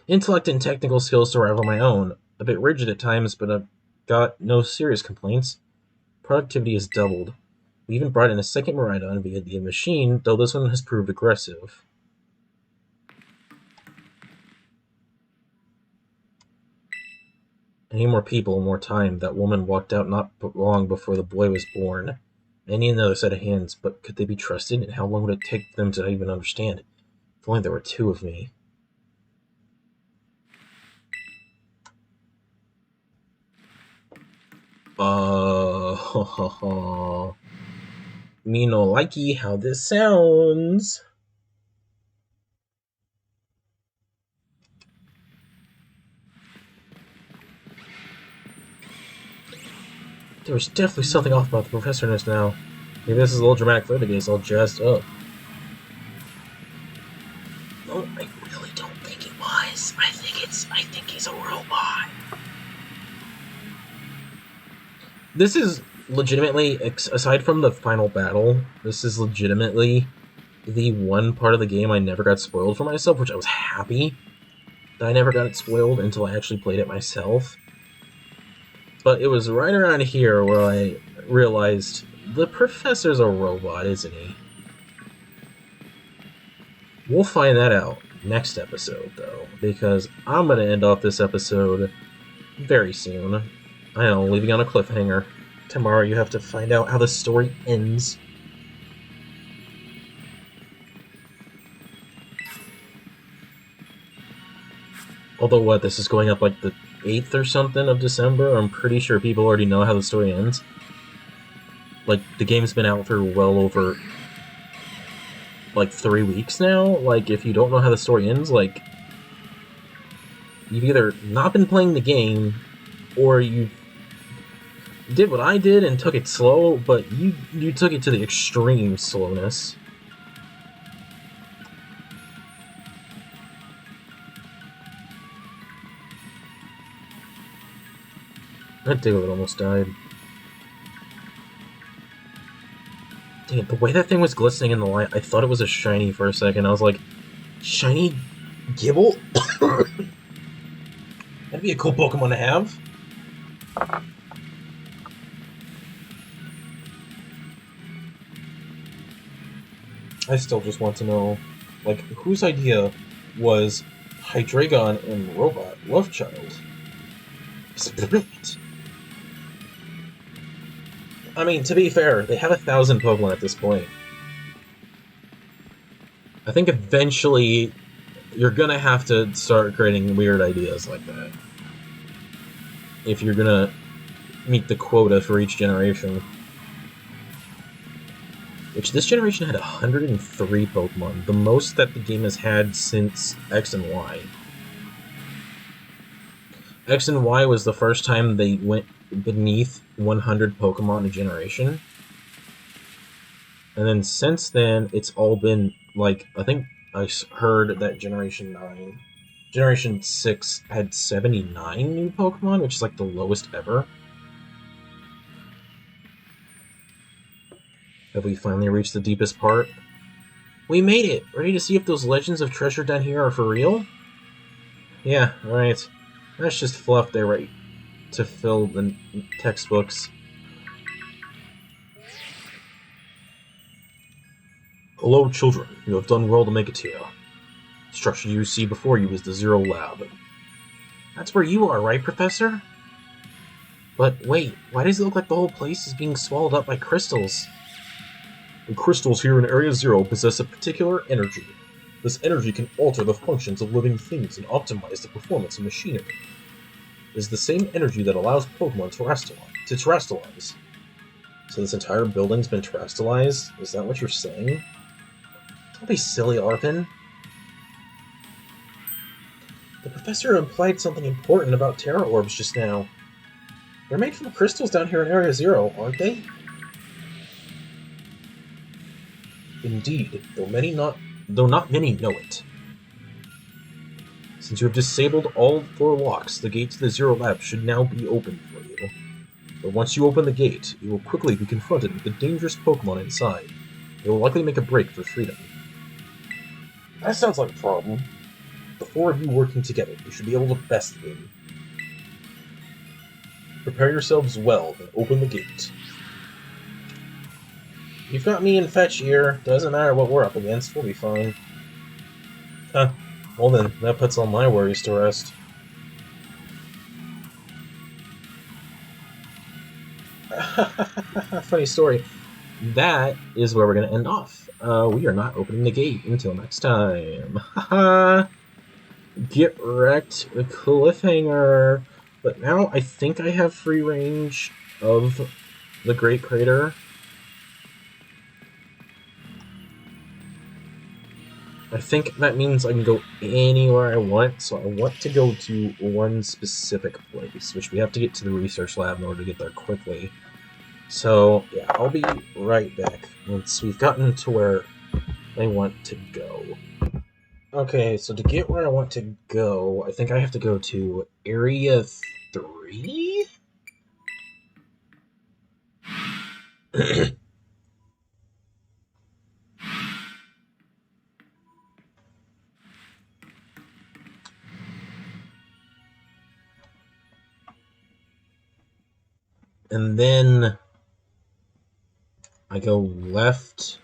intellect and technical skills to rival my own. A bit rigid at times, but I've got no serious complaints. Productivity has doubled. We even brought in a second Miraidon via the machine, though this one has proved aggressive. I need more people, more time. That woman walked out not long before the boy was born. I need another set of hands, but could they be trusted? And how long would it take them to even understand? If only there were two of me. Me no likey how this sounds. There's definitely something off about the professor just now. Maybe this is a little dramatic for the get all jazzed up. No, I really don't think it was. I think he's a robot. This is legitimately, aside from the final battle, this is legitimately the one part of the game I never got spoiled for myself, which I was happy that I never got it spoiled until I actually played it myself. But it was right around here where I realized the professor's a robot, isn't he? We'll find that out next episode, though, because I'm going to end off this episode very soon. I know, leaving on a cliffhanger. Tomorrow you have to find out how the story ends. Although, what, this is going up like the 8th or something of December? I'm pretty sure people already know how the story ends. Like, the game's been out for well over... like 3 weeks now. Like, if you don't know how the story ends, like, you've either not been playing the game, or you did what I did and took it slow, but you took it to the extreme slowness. That Diglett almost died. Dang it, the way that thing was glistening in the light, I thought it was a shiny for a second. I was like, shiny Gibble? That'd be a cool Pokemon to have. I still just want to know, like, whose idea was Hydreigon and Robot Love Child? It's brilliant. I mean, to be fair, they have 1,000 Pokemon at this point. I think eventually you're gonna have to start creating weird ideas like that. If you're gonna meet the quota for each generation. Which this generation had 103 Pokemon, the most that the game has had since X and Y. X and Y was the first time they went beneath 100 Pokemon a generation. And then since then, it's all been, like, I think I heard that Generation 6 had 79 new Pokemon, which is like the lowest ever. Have we finally reached the deepest part? We made it! Ready to see if those legends of treasure down here are for real? Yeah, right. That's just fluff they write to fill the textbooks. Hello, children. You have done well to make it here. The structure you see before you is the Zero Lab. That's where you are, right, Professor? But wait, why does it look like the whole place is being swallowed up by crystals? The crystals here in Area Zero possess a particular energy. This energy can alter the functions of living things and optimize the performance of machinery. It is the same energy that allows Pokemon to terrestrialize. So this entire building's been terrestrialized? Is that what you're saying? Don't be silly, Arvin. The professor implied something important about Terra Orbs just now. They're made from crystals down here in Area Zero, aren't they? Indeed, though not many know it. Since you have disabled all 4 locks, the gate to the Zero Lab should now be open for you. But once you open the gate, you will quickly be confronted with the dangerous Pokemon inside. They will likely make a break for freedom. That sounds like a problem. The 4 of you working together, you should be able to best them. Prepare yourselves well, then open the gate. You've got me and Fetch here. Doesn't matter what we're up against, we'll be fine. Huh. Well then, that puts all my worries to rest. Funny story. That is where we're going to end off. We are not opening the gate until next time. Get wrecked, a cliffhanger. But now I think I have free range of the Great Crater. I think that means I can go anywhere I want, so I want to go to one specific place, which we have to get to the research lab in order to get there quickly. So, yeah, I'll be right back once we've gotten to where I want to go. Okay, so to get where I want to go, I think I have to go to Area 3? And then I go left,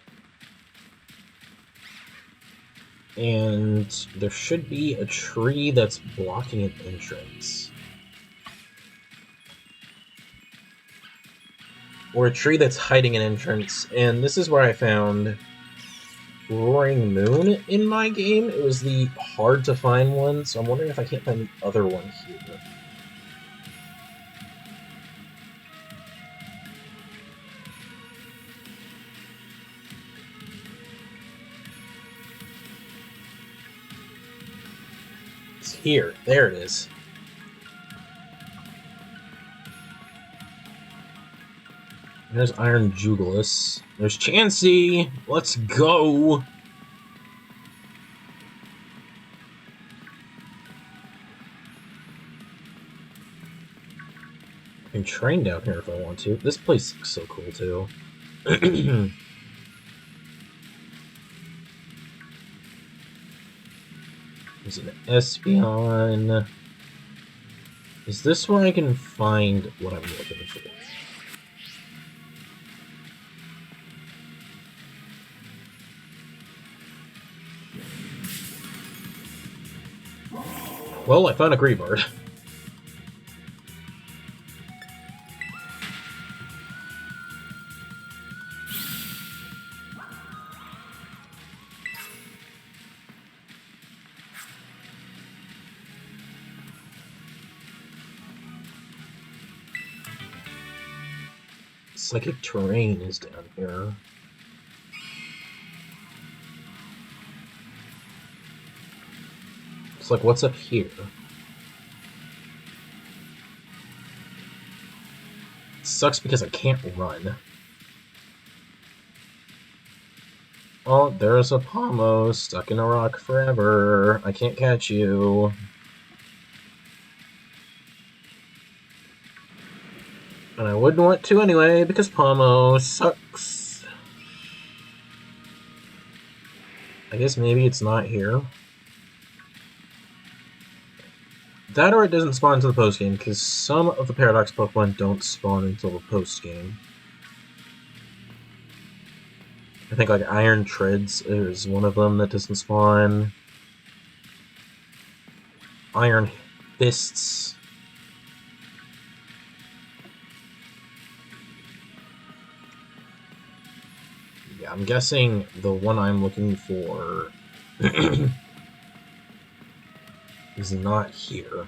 and there should be a tree that's blocking an entrance. Or a tree that's hiding an entrance, and this is where I found Roaring Moon in my game. It was the hard to find one, so I'm wondering if I can't find the other one here. It's here. There it is. There's Iron Jugulis. There's Chansey! Let's go! I can train down here if I want to. This place looks so cool, too. There's an Espeon. Is this where I can find what I'm looking for? Well, I found a Greybird. Psychic terrain is down here. It's like, what's up here? It sucks because I can't run. Oh, there's a Pomo stuck in a rock forever. I can't catch you. And I wouldn't want to anyway, because Pomo sucks. I guess maybe it's not here. That or it doesn't spawn until the post-game, because some of the Paradox Pokemon don't spawn until the post-game. I think like Iron Treads is one of them that doesn't spawn. Iron Fists. Yeah, I'm guessing the one I'm looking for is not here.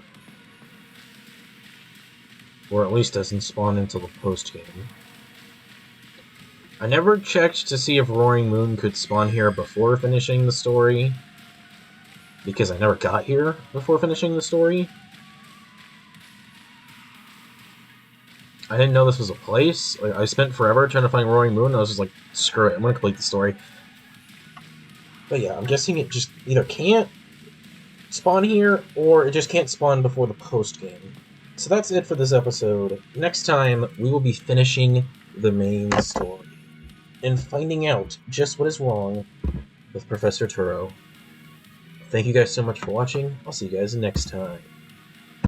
Or at least doesn't spawn until the post-game. I never checked to see if Roaring Moon could spawn here before finishing the story, because I never got here before finishing the story. I didn't know this was a place. Like, I spent forever trying to find Roaring Moon, and I was just like, screw it, I'm gonna complete the story. But yeah, I'm guessing it just either can't spawn here, or it just can't spawn before the post-game. So that's it for this episode. Next time, we will be finishing the main story and finding out just what is wrong with Professor Turo. Thank you guys so much for watching. I'll see you guys next time.